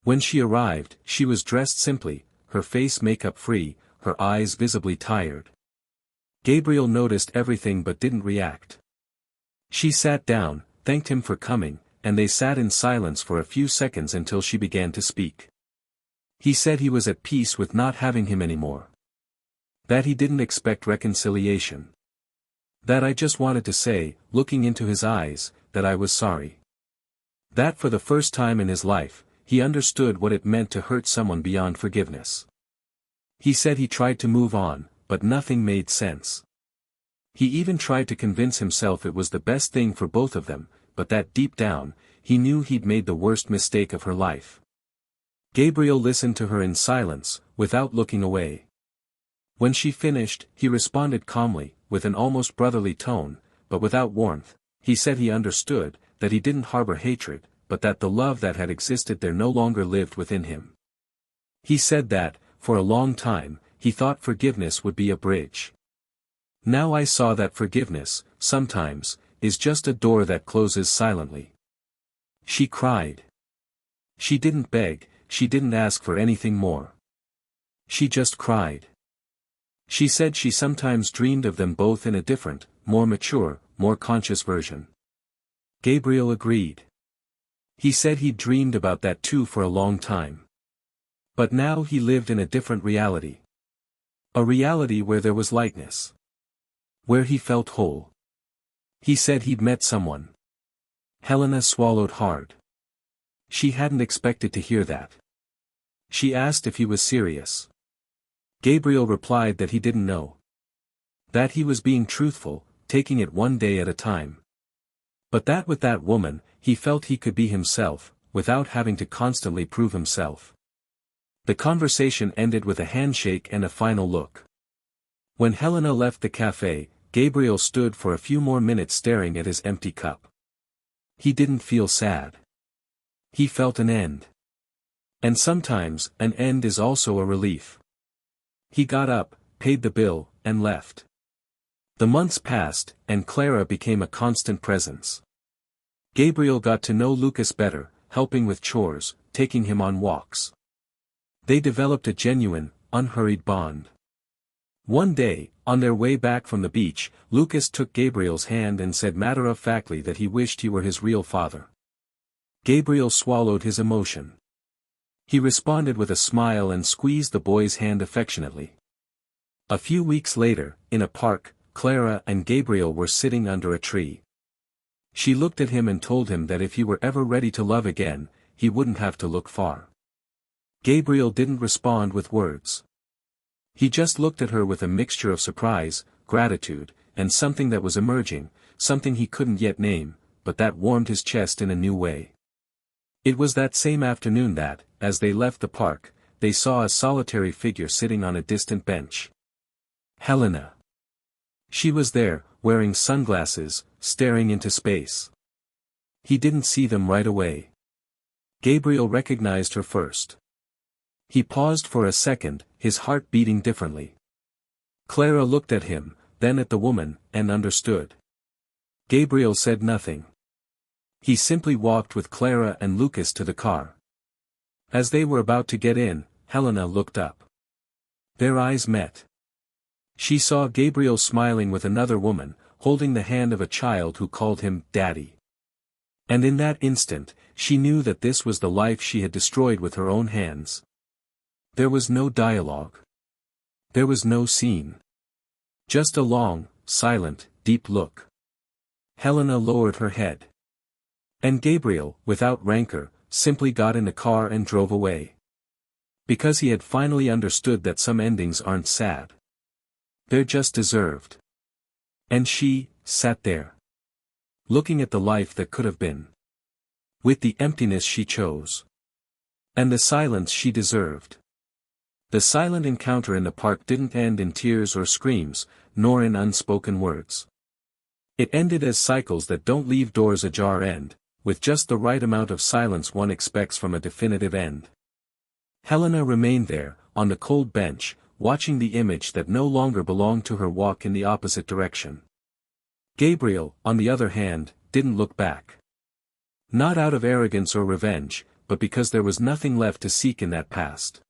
When she arrived, she was dressed simply, her face makeup free, her eyes visibly tired. Gabriel noticed everything but didn't react. She sat down, thanked him for coming, and they sat in silence for a few seconds until she began to speak. He said he was at peace with not having him anymore. That he didn't expect reconciliation. That I just wanted to say, looking into his eyes, that I was sorry. That for the first time in his life, he understood what it meant to hurt someone beyond forgiveness. He said he tried to move on, but nothing made sense. He even tried to convince himself it was the best thing for both of them, but that deep down, he knew he'd made the worst mistake of her life. Gabriel listened to her in silence, without looking away. When she finished, he responded calmly, with an almost brotherly tone, but without warmth. He said he understood, that he didn't harbor hatred, but that the love that had existed there no longer lived within him. He said that, for a long time, he thought forgiveness would be a bridge. Now I saw that forgiveness, sometimes, is just a door that closes silently. She cried. She didn't beg, she didn't ask for anything more. She just cried. She said she sometimes dreamed of them both in a different, more mature, more conscious version. Gabriel agreed. He said he'd dreamed about that too for a long time. But now he lived in a different reality. A reality where there was lightness. Where he felt whole. He said he'd met someone. Helena swallowed hard. She hadn't expected to hear that. She asked if he was serious. Gabriel replied that he didn't know. That he was being truthful, taking it one day at a time. But that with that woman, he felt he could be himself, without having to constantly prove himself. The conversation ended with a handshake and a final look. When Helena left the café, Gabriel stood for a few more minutes staring at his empty cup. He didn't feel sad. He felt an end. And sometimes, an end is also a relief. He got up, paid the bill, and left. The months passed, and Clara became a constant presence. Gabriel got to know Lucas better, helping with chores, taking him on walks. They developed a genuine, unhurried bond. One day, on their way back from the beach, Lucas took Gabriel's hand and said matter-of-factly that he wished he were his real father. Gabriel swallowed his emotion. He responded with a smile and squeezed the boy's hand affectionately. A few weeks later, in a park, Clara and Gabriel were sitting under a tree. She looked at him and told him that if he were ever ready to love again, he wouldn't have to look far. Gabriel didn't respond with words. He just looked at her with a mixture of surprise, gratitude, and something that was emerging, something he couldn't yet name, but that warmed his chest in a new way. It was that same afternoon that, as they left the park, they saw a solitary figure sitting on a distant bench. Helena. She was there, wearing sunglasses, staring into space. He didn't see them right away. Gabriel recognized her first. He paused for a second, his heart beating differently. Clara looked at him, then at the woman, and understood. Gabriel said nothing. He simply walked with Clara and Lucas to the car. As they were about to get in, Helena looked up. Their eyes met. She saw Gabriel smiling with another woman, holding the hand of a child who called him Daddy. And in that instant, she knew that this was the life she had destroyed with her own hands. There was no dialogue. There was no scene. Just a long, silent, deep look. Helena lowered her head. And Gabriel, without rancor, simply got in the car and drove away. Because he had finally understood that some endings aren't sad. They're just deserved. And she sat there. Looking at the life that could have been. With the emptiness she chose. And the silence she deserved. The silent encounter in the park didn't end in tears or screams, nor in unspoken words. It ended as cycles that don't leave doors ajar end, with just the right amount of silence one expects from a definitive end. Helena remained there, on the cold bench, watching the image that no longer belonged to her walk in the opposite direction. Gabriel, on the other hand, didn't look back. Not out of arrogance or revenge, but because there was nothing left to seek in that past.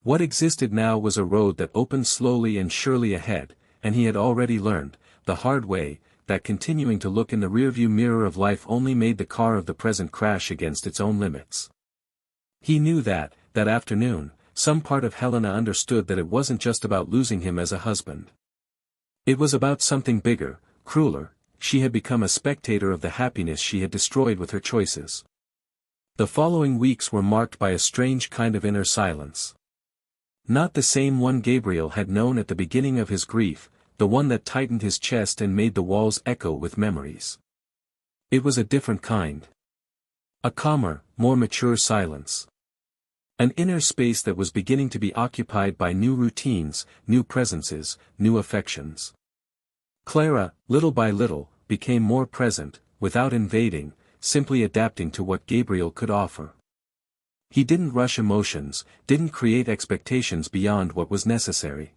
What existed now was a road that opened slowly and surely ahead, and he had already learned, the hard way, that continuing to look in the rearview mirror of life only made the car of the present crash against its own limits. He knew that afternoon, some part of Helena understood that it wasn't just about losing him as a husband. It was about something bigger, crueler. She had become a spectator of the happiness she had destroyed with her choices. The following weeks were marked by a strange kind of inner silence. Not the same one Gabriel had known at the beginning of his grief, the one that tightened his chest and made the walls echo with memories. It was a different kind. A calmer, more mature silence. An inner space that was beginning to be occupied by new routines, new presences, new affections. Clara, little by little, became more present, without invading, simply adapting to what Gabriel could offer. He didn't rush emotions, didn't create expectations beyond what was necessary.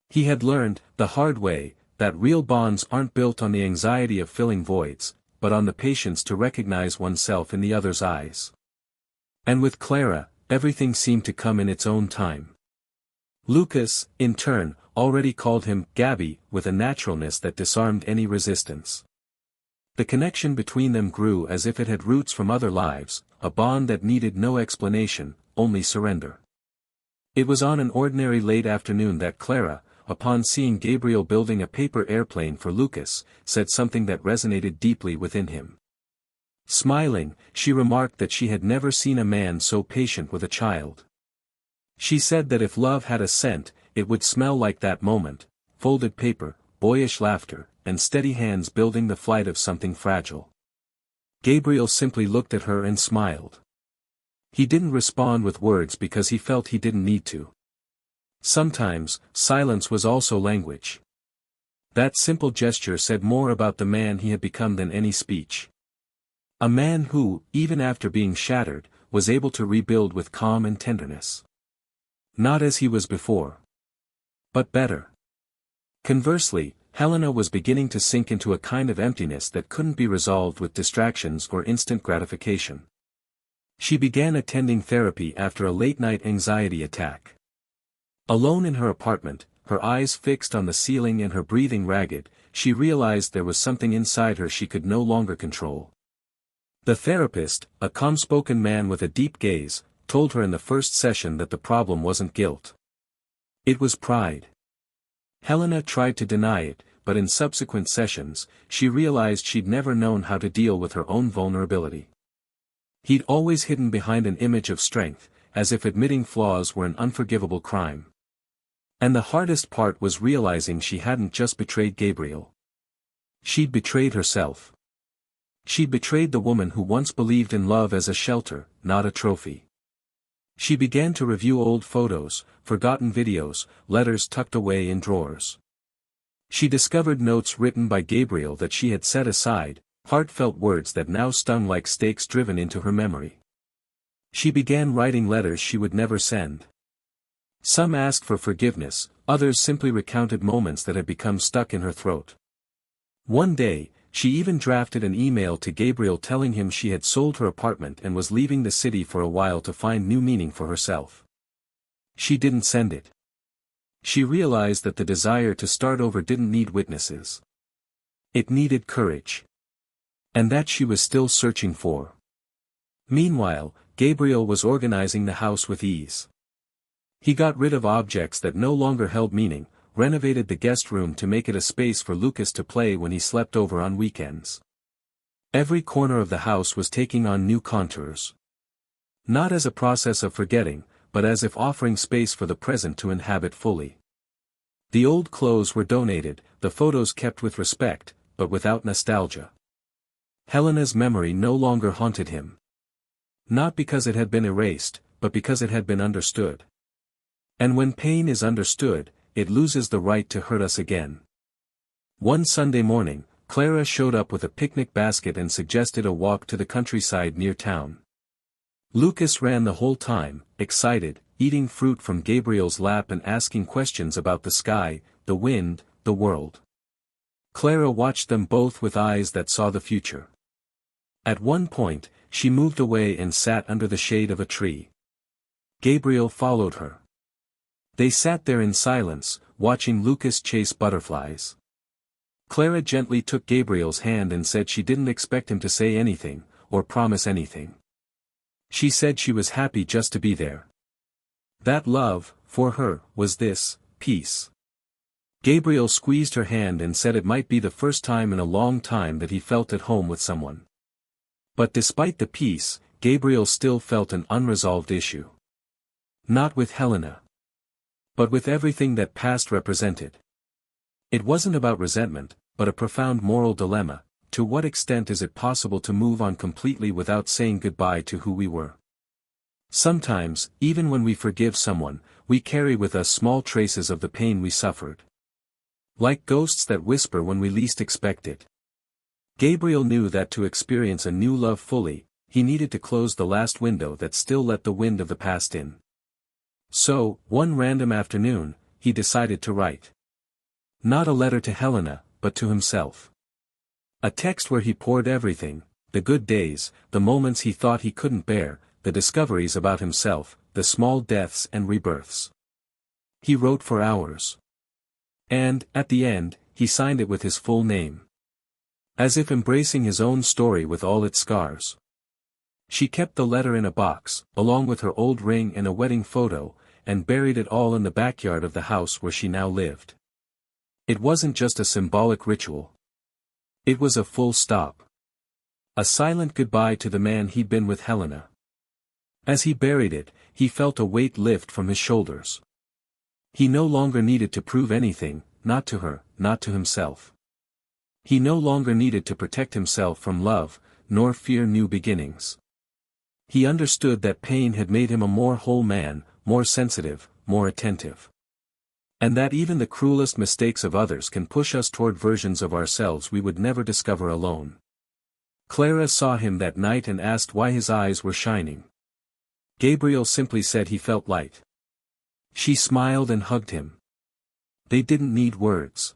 He had learned, the hard way, that real bonds aren't built on the anxiety of filling voids, but on the patience to recognize oneself in the other's eyes. And with Clara, everything seemed to come in its own time. Lucas, in turn, already called him Gabby with a naturalness that disarmed any resistance. The connection between them grew as if it had roots from other lives, a bond that needed no explanation, only surrender. It was on an ordinary late afternoon that Clara, upon seeing Gabriel building a paper airplane for Lucas, said something that resonated deeply within him. Smiling, she remarked that she had never seen a man so patient with a child. She said that if love had a scent, it would smell like that moment: folded paper, boyish laughter, and steady hands building the flight of something fragile. Gabriel simply looked at her and smiled. He didn't respond with words because he felt he didn't need to. Sometimes, silence was also language. That simple gesture said more about the man he had become than any speech. A man who, even after being shattered, was able to rebuild with calm and tenderness. Not as he was before, but better. Conversely, Helena was beginning to sink into a kind of emptiness that couldn't be resolved with distractions or instant gratification. She began attending therapy after a late-night anxiety attack. Alone in her apartment, her eyes fixed on the ceiling and her breathing ragged, she realized there was something inside her she could no longer control. The therapist, a calm-spoken man with a deep gaze, told her in the first session that the problem wasn't guilt. It was pride. Helena tried to deny it, but in subsequent sessions, she realized she'd never known how to deal with her own vulnerability. He'd always hidden behind an image of strength, as if admitting flaws were an unforgivable crime. And the hardest part was realizing she hadn't just betrayed Gabriel. She'd betrayed herself. She'd betrayed the woman who once believed in love as a shelter, not a trophy. She began to review old photos, forgotten videos, letters tucked away in drawers. She discovered notes written by Gabriel that she had set aside, heartfelt words that now stung like stakes driven into her memory. She began writing letters she would never send. Some asked for forgiveness, others simply recounted moments that had become stuck in her throat. One day, she even drafted an email to Gabriel telling him she had sold her apartment and was leaving the city for a while to find new meaning for herself. She didn't send it. She realized that the desire to start over didn't need witnesses. It needed courage. And that she was still searching for. Meanwhile, Gabriel was organizing the house with ease. He got rid of objects that no longer held meaning, renovated the guest room to make it a space for Lucas to play when he slept over on weekends. Every corner of the house was taking on new contours. Not as a process of forgetting, but as if offering space for the present to inhabit fully. The old clothes were donated, the photos kept with respect, but without nostalgia. Helena's memory no longer haunted him. Not because it had been erased, but because it had been understood. And when pain is understood, it loses the right to hurt us again. One Sunday morning, Clara showed up with a picnic basket and suggested a walk to the countryside near town. Lucas ran the whole time, excited, eating fruit from Gabriel's lap and asking questions about the sky, the wind, the world. Clara watched them both with eyes that saw the future. At one point, she moved away and sat under the shade of a tree. Gabriel followed her. They sat there in silence, watching Lucas chase butterflies. Clara gently took Gabriel's hand and said she didn't expect him to say anything, or promise anything. She said she was happy just to be there. That love, for her, was this, peace. Gabriel squeezed her hand and said it might be the first time in a long time that he felt at home with someone. But despite the peace, Gabriel still felt an unresolved issue. Not with Helena. But with everything that past represented. It wasn't about resentment, but a profound moral dilemma. To what extent is it possible to move on completely without saying goodbye to who we were? Sometimes, even when we forgive someone, we carry with us small traces of the pain we suffered. Like ghosts that whisper when we least expect it. Gabriel knew that to experience a new love fully, he needed to close the last window that still let the wind of the past in. So, one random afternoon, he decided to write. Not a letter to Helena, but to himself. A text where he poured everything, the good days, the moments he thought he couldn't bear, the discoveries about himself, the small deaths and rebirths. He wrote for hours. And, at the end, he signed it with his full name. As if embracing his own story with all its scars. She kept the letter in a box, along with her old ring and a wedding photo, and buried it all in the backyard of the house where she now lived. It wasn't just a symbolic ritual. It was a full stop. A silent goodbye to the man he'd been with Helena. As he buried it, he felt a weight lift from his shoulders. He no longer needed to prove anything, not to her, not to himself. He no longer needed to protect himself from love, nor fear new beginnings. He understood that pain had made him a more whole man, more sensitive, more attentive. And that even the cruelest mistakes of others can push us toward versions of ourselves we would never discover alone. Clara saw him that night and asked why his eyes were shining. Gabriel simply said he felt light. She smiled and hugged him. They didn't need words.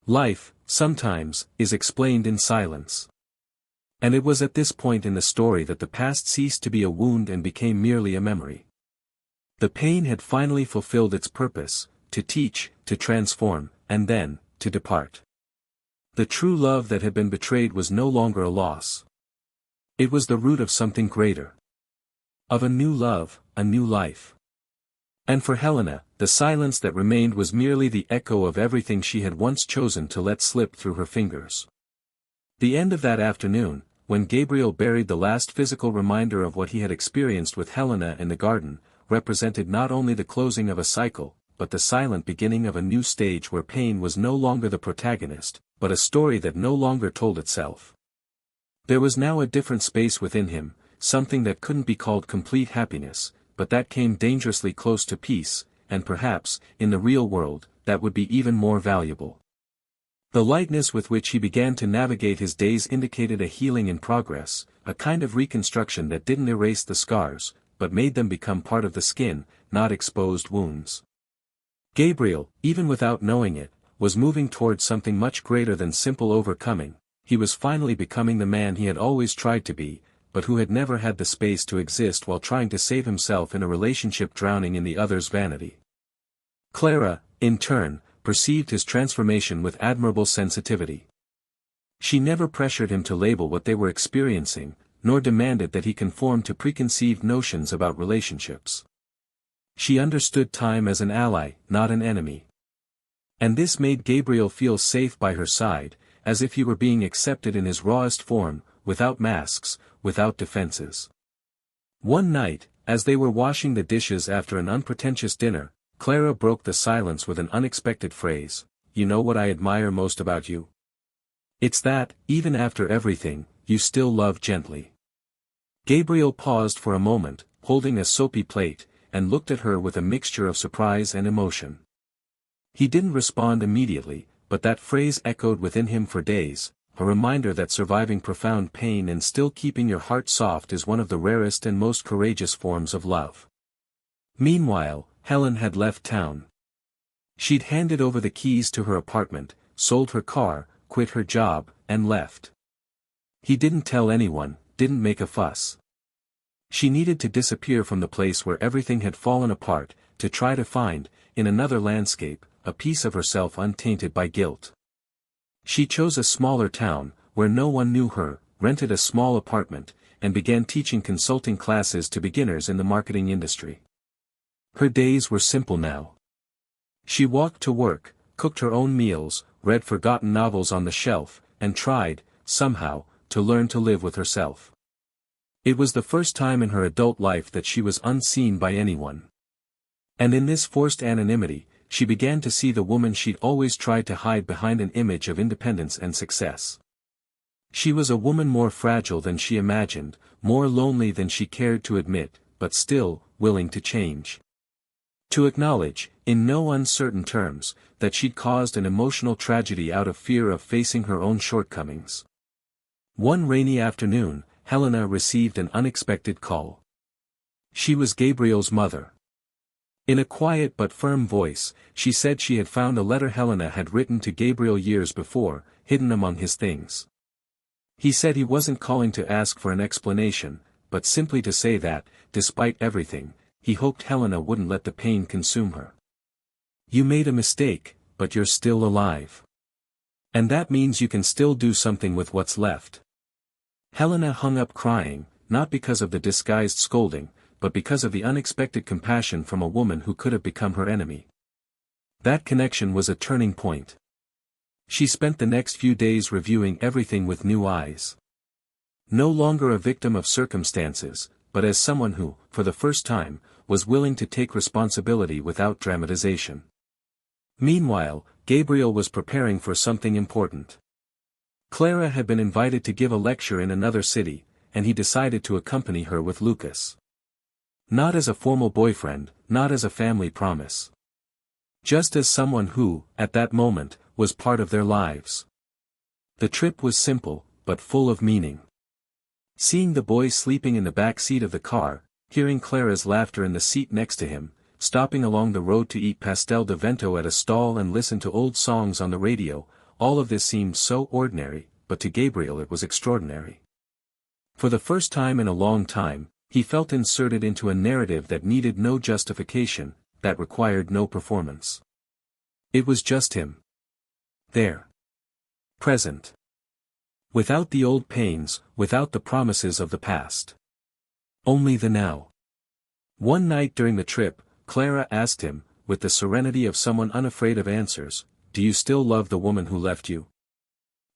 Life, sometimes, is explained in silence. And it was at this point in the story that the past ceased to be a wound and became merely a memory. The pain had finally fulfilled its purpose, to teach, to transform, and then, to depart. The true love that had been betrayed was no longer a loss. It was the root of something greater. Of a new love, a new life. And for Helena, the silence that remained was merely the echo of everything she had once chosen to let slip through her fingers. The end of that afternoon, when Gabriel buried the last physical reminder of what he had experienced with Helena in the garden, represented not only the closing of a cycle, but the silent beginning of a new stage where pain was no longer the protagonist, but a story that no longer told itself. There was now a different space within him, something that couldn't be called complete happiness, but that came dangerously close to peace, and perhaps, in the real world, that would be even more valuable. The lightness with which he began to navigate his days indicated a healing in progress, a kind of reconstruction that didn't erase the scars, but made them become part of the skin, not exposed wounds. Gabriel, even without knowing it, was moving towards something much greater than simple overcoming. He was finally becoming the man he had always tried to be, but who had never had the space to exist while trying to save himself in a relationship drowning in the other's vanity. Clara, in turn, perceived his transformation with admirable sensitivity. She never pressured him to label what they were experiencing, nor demanded that he conform to preconceived notions about relationships. She understood time as an ally, not an enemy. And this made Gabriel feel safe by her side, as if he were being accepted in his rawest form, without masks, without defenses. One night, as they were washing the dishes after an unpretentious dinner, Clara broke the silence with an unexpected phrase, "You know what I admire most about you? It's that, even after everything, you still love gently. Gabriel paused for a moment, holding a soapy plate, and looked at her with a mixture of surprise and emotion. He didn't respond immediately, but that phrase echoed within him for days, a reminder that surviving profound pain and still keeping your heart soft is one of the rarest and most courageous forms of love. Meanwhile, Helen had left town. She'd handed over the keys to her apartment, sold her car, quit her job, and left. He didn't tell anyone, didn't make a fuss. She needed to disappear from the place where everything had fallen apart, to try to find, in another landscape, a piece of herself untainted by guilt. She chose a smaller town, where no one knew her, rented a small apartment, and began teaching consulting classes to beginners in the marketing industry. Her days were simple now. She walked to work, cooked her own meals, read forgotten novels on the shelf, and tried, somehow, to learn to live with herself. It was the first time in her adult life that she was unseen by anyone. And in this forced anonymity, she began to see the woman she'd always tried to hide behind an image of independence and success. She was a woman more fragile than she imagined, more lonely than she cared to admit, but still, willing to change. To acknowledge, in no uncertain terms, that she'd caused an emotional tragedy out of fear of facing her own shortcomings. One rainy afternoon, Helena received an unexpected call. She was Gabriel's mother. In a quiet but firm voice, she said she had found a letter Helena had written to Gabriel years before, hidden among his things. He said he wasn't calling to ask for an explanation, but simply to say that, despite everything, he hoped Helena wouldn't let the pain consume her. You made a mistake, but you're still alive. And that means you can still do something with what's left. Helena hung up crying, not because of the disguised scolding, but because of the unexpected compassion from a woman who could have become her enemy. That connection was a turning point. She spent the next few days reviewing everything with new eyes. No longer a victim of circumstances, but as someone who, for the first time, was willing to take responsibility without dramatization. Meanwhile, Gabriel was preparing for something important. Clara had been invited to give a lecture in another city, and he decided to accompany her with Lucas. Not as a formal boyfriend, not as a family promise. Just as someone who, at that moment, was part of their lives. The trip was simple, but full of meaning. Seeing the boy sleeping in the back seat of the car, hearing Clara's laughter in the seat next to him, stopping along the road to eat pastel de vento at a stall and listen to old songs on the radio, all of this seemed so ordinary, but to Gabriel it was extraordinary. For the first time in a long time, he felt inserted into a narrative that needed no justification, that required no performance. It was just him. There. Present. Without the old pains, without the promises of the past. Only the now. One night during the trip, Clara asked him, with the serenity of someone unafraid of answers, "Do you still love the woman who left you?"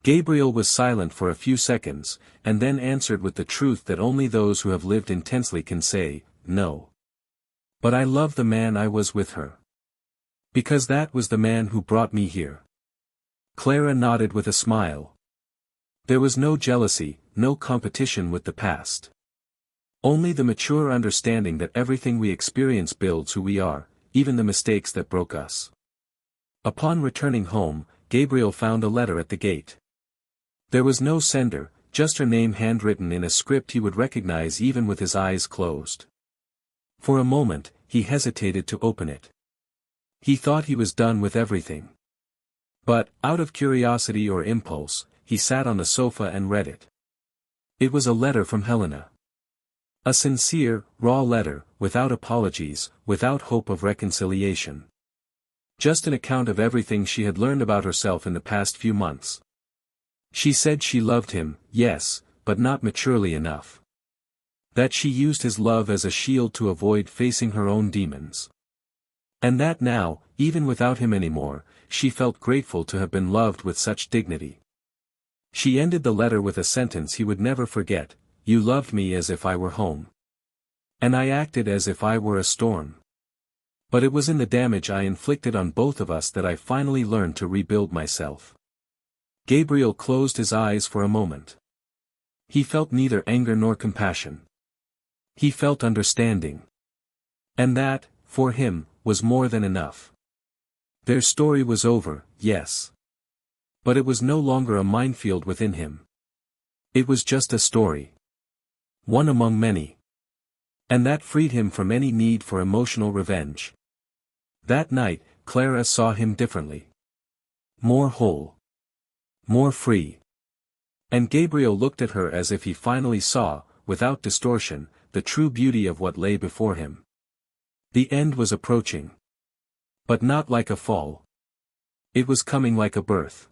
Gabriel was silent for a few seconds, and then answered with the truth that only those who have lived intensely can say, "No. But I love the man I was with her. Because that was the man who brought me here." Clara nodded with a smile. There was no jealousy, no competition with the past. Only the mature understanding that everything we experience builds who we are, even the mistakes that broke us. Upon returning home, Gabriel found a letter at the gate. There was no sender, just her name handwritten in a script he would recognize even with his eyes closed. For a moment, he hesitated to open it. He thought he was done with everything. But, out of curiosity or impulse, he sat on the sofa and read it. It was a letter from Helena. A sincere, raw letter, without apologies, without hope of reconciliation. Just an account of everything she had learned about herself in the past few months. She said she loved him, yes, but not maturely enough. That she used his love as a shield to avoid facing her own demons. And that now, even without him anymore, she felt grateful to have been loved with such dignity. She ended the letter with a sentence he would never forget: "You loved me as if I were home. And I acted as if I were a storm. But it was in the damage I inflicted on both of us that I finally learned to rebuild myself." Gabriel closed his eyes for a moment. He felt neither anger nor compassion. He felt understanding. And that, for him, was more than enough. Their story was over, yes. But it was no longer a minefield within him. It was just a story. One among many. And that freed him from any need for emotional revenge. That night, Clara saw him differently. More whole. More free. And Gabriel looked at her as if he finally saw, without distortion, the true beauty of what lay before him. The end was approaching. But not like a fall. It was coming like a birth.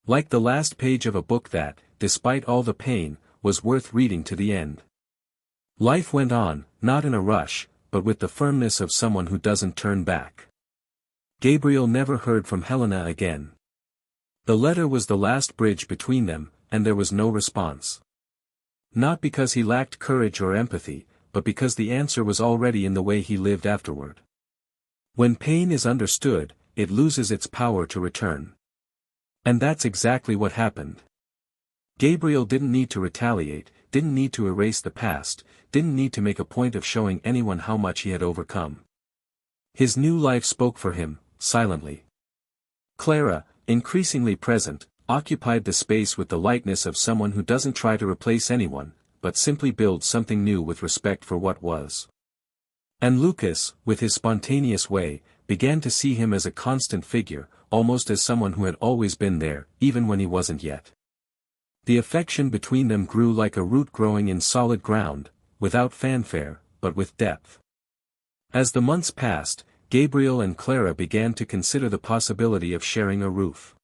Like the last page of a book that, despite all the pain, was worth reading to the end. Life went on, not in a rush, but with the firmness of someone who doesn't turn back. Gabriel never heard from Helena again. The letter was the last bridge between them, and there was no response. Not because he lacked courage or empathy, but because the answer was already in the way he lived afterward. When pain is understood, it loses its power to return. And that's exactly what happened. Gabriel didn't need to retaliate, didn't need to erase the past, didn't need to make a point of showing anyone how much he had overcome. His new life spoke for him, silently. Clara, increasingly present, occupied the space with the lightness of someone who doesn't try to replace anyone, but simply builds something new with respect for what was. And Lucas, with his spontaneous way, began to see him as a constant figure, almost as someone who had always been there, even when he wasn't yet. The affection between them grew like a root growing in solid ground, without fanfare, but with depth. As the months passed, Gabriel and Clara began to consider the possibility of sharing a roof.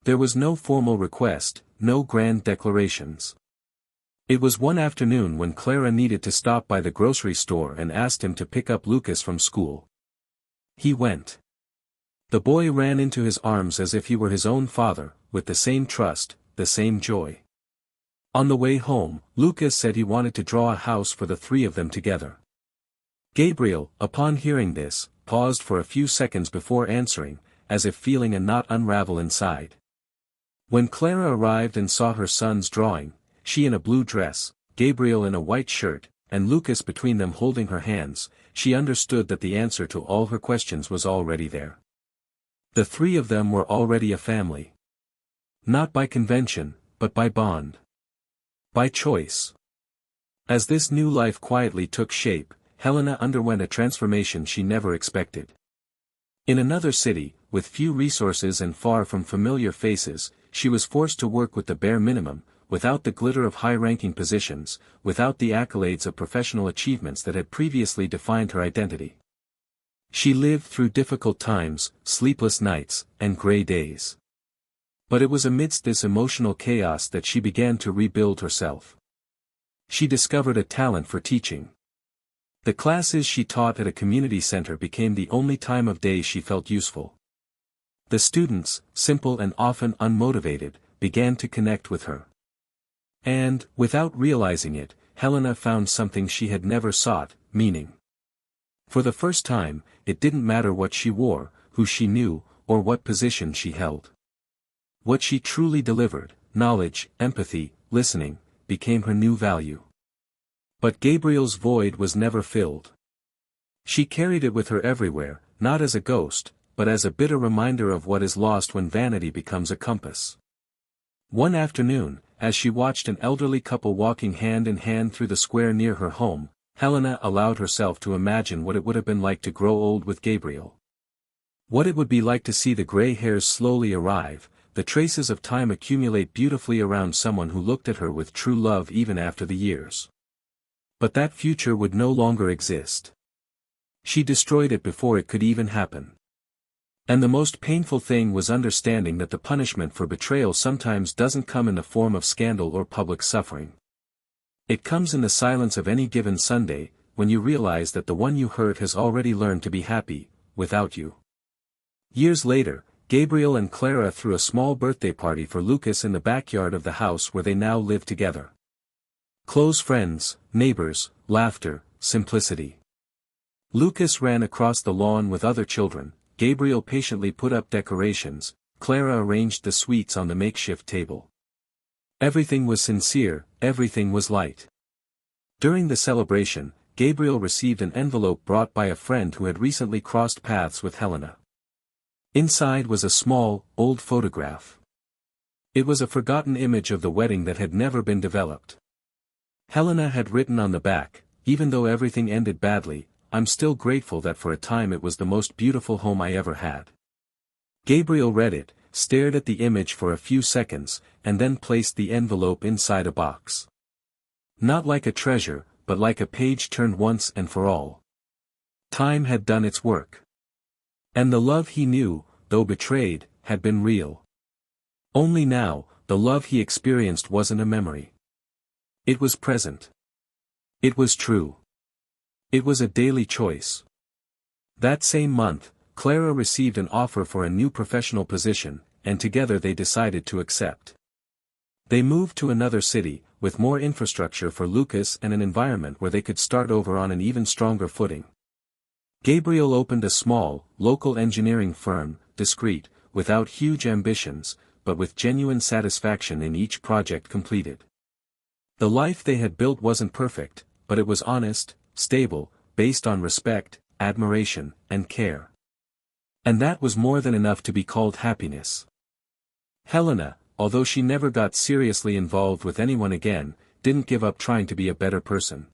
There was no formal request, no grand declarations. It was one afternoon when Clara needed to stop by the grocery store and asked him to pick up Lucas from school. He went. The boy ran into his arms as if he were his own father, with the same trust, the same joy. On the way home, Lucas said he wanted to draw a house for the three of them together. Gabriel, upon hearing this, paused for a few seconds before answering, as if feeling a knot unravel inside. When Clara arrived and saw her son's drawing, she in a blue dress, Gabriel in a white shirt, and Lucas between them holding her hands, she understood that the answer to all her questions was already there. The three of them were already a family. Not by convention, but by bond. By choice. As this new life quietly took shape, Helena underwent a transformation she never expected. In another city, with few resources and far from familiar faces, she was forced to work with the bare minimum, without the glitter of high-ranking positions, without the accolades of professional achievements that had previously defined her identity. She lived through difficult times, sleepless nights, and gray days. But it was amidst this emotional chaos that she began to rebuild herself. She discovered a talent for teaching. The classes she taught at a community center became the only time of day she felt useful. The students, simple and often unmotivated, began to connect with her. And, without realizing it, Helena found something she had never sought, meaning. For the first time, it didn't matter what she wore, who she knew, or what position she held. What she truly delivered, knowledge, empathy, listening, became her new value. But Gabriel's void was never filled. She carried it with her everywhere, not as a ghost, but as a bitter reminder of what is lost when vanity becomes a compass. One afternoon, as she watched an elderly couple walking hand in hand through the square near her home, Helena allowed herself to imagine what it would have been like to grow old with Gabriel. What it would be like to see the gray hairs slowly arrive, the traces of time accumulate beautifully around someone who looked at her with true love even after the years. But that future would no longer exist. She destroyed it before it could even happen. And the most painful thing was understanding that the punishment for betrayal sometimes doesn't come in the form of scandal or public suffering. It comes in the silence of any given Sunday, when you realize that the one you hurt has already learned to be happy, without you. Years later, Gabriel and Clara threw a small birthday party for Lucas in the backyard of the house where they now live together. Close friends, neighbors, laughter, simplicity. Lucas ran across the lawn with other children, Gabriel patiently put up decorations, Clara arranged the sweets on the makeshift table. Everything was sincere, everything was light. During the celebration, Gabriel received an envelope brought by a friend who had recently crossed paths with Helena. Inside was a small, old photograph. It was a forgotten image of the wedding that had never been developed. Helena had written on the back, "Even though everything ended badly, I'm still grateful that for a time it was the most beautiful home I ever had." Gabriel read it, stared at the image for a few seconds, and then placed the envelope inside a box. Not like a treasure, but like a page turned once and for all. Time had done its work. And the love he knew, though betrayed, had been real. Only now, the love he experienced wasn't a memory. It was present. It was true. It was a daily choice. That same month, Clara received an offer for a new professional position, and together they decided to accept. They moved to another city, with more infrastructure for Lucas and an environment where they could start over on an even stronger footing. Gabriel opened a small, local engineering firm, discreet, without huge ambitions, but with genuine satisfaction in each project completed. The life they had built wasn't perfect, but it was honest, stable, based on respect, admiration, and care. And that was more than enough to be called happiness. Helena, although she never got seriously involved with anyone again, didn't give up trying to be a better person.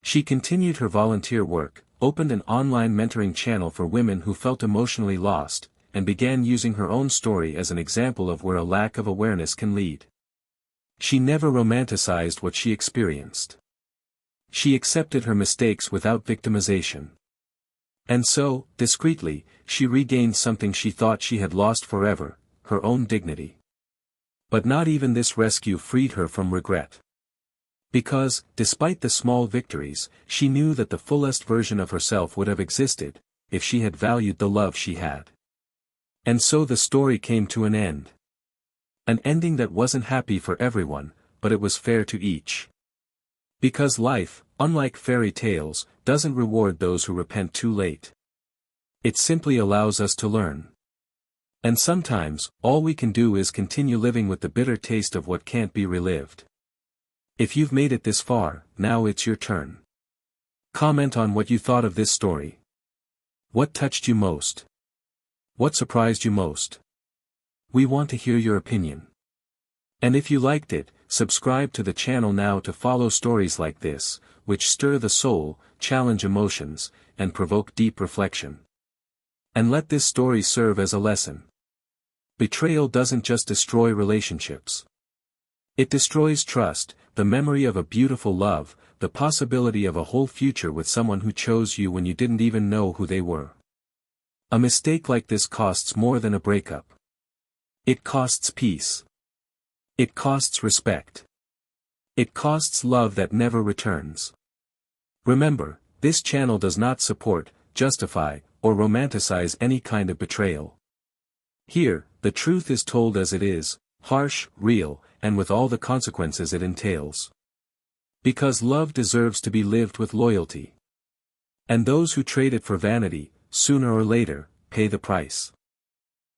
She continued her volunteer work, opened an online mentoring channel for women who felt emotionally lost, and began using her own story as an example of where a lack of awareness can lead. She never romanticized what she experienced. She accepted her mistakes without victimization. And so, discreetly, she regained something she thought she had lost forever, her own dignity. But not even this rescue freed her from regret. Because, despite the small victories, she knew that the fullest version of herself would have existed, if she had valued the love she had. And so the story came to an end. An ending that wasn't happy for everyone, but it was fair to each. Because life, unlike fairy tales, doesn't reward those who repent too late. It simply allows us to learn. And sometimes, all we can do is continue living with the bitter taste of what can't be relived. If you've made it this far, now it's your turn. Comment on what you thought of this story. What touched you most? What surprised you most? We want to hear your opinion. And if you liked it, subscribe to the channel now to follow stories like this, which stir the soul, challenge emotions, and provoke deep reflection. And let this story serve as a lesson. Betrayal doesn't just destroy relationships. It destroys trust, the memory of a beautiful love, the possibility of a whole future with someone who chose you when you didn't even know who they were. A mistake like this costs more than a breakup. It costs peace. It costs respect. It costs love that never returns. Remember, this channel does not support, justify, or romanticize any kind of betrayal. Here, the truth is told as it is, harsh, real, and with all the consequences it entails. Because love deserves to be lived with loyalty. And those who trade it for vanity, sooner or later, pay the price.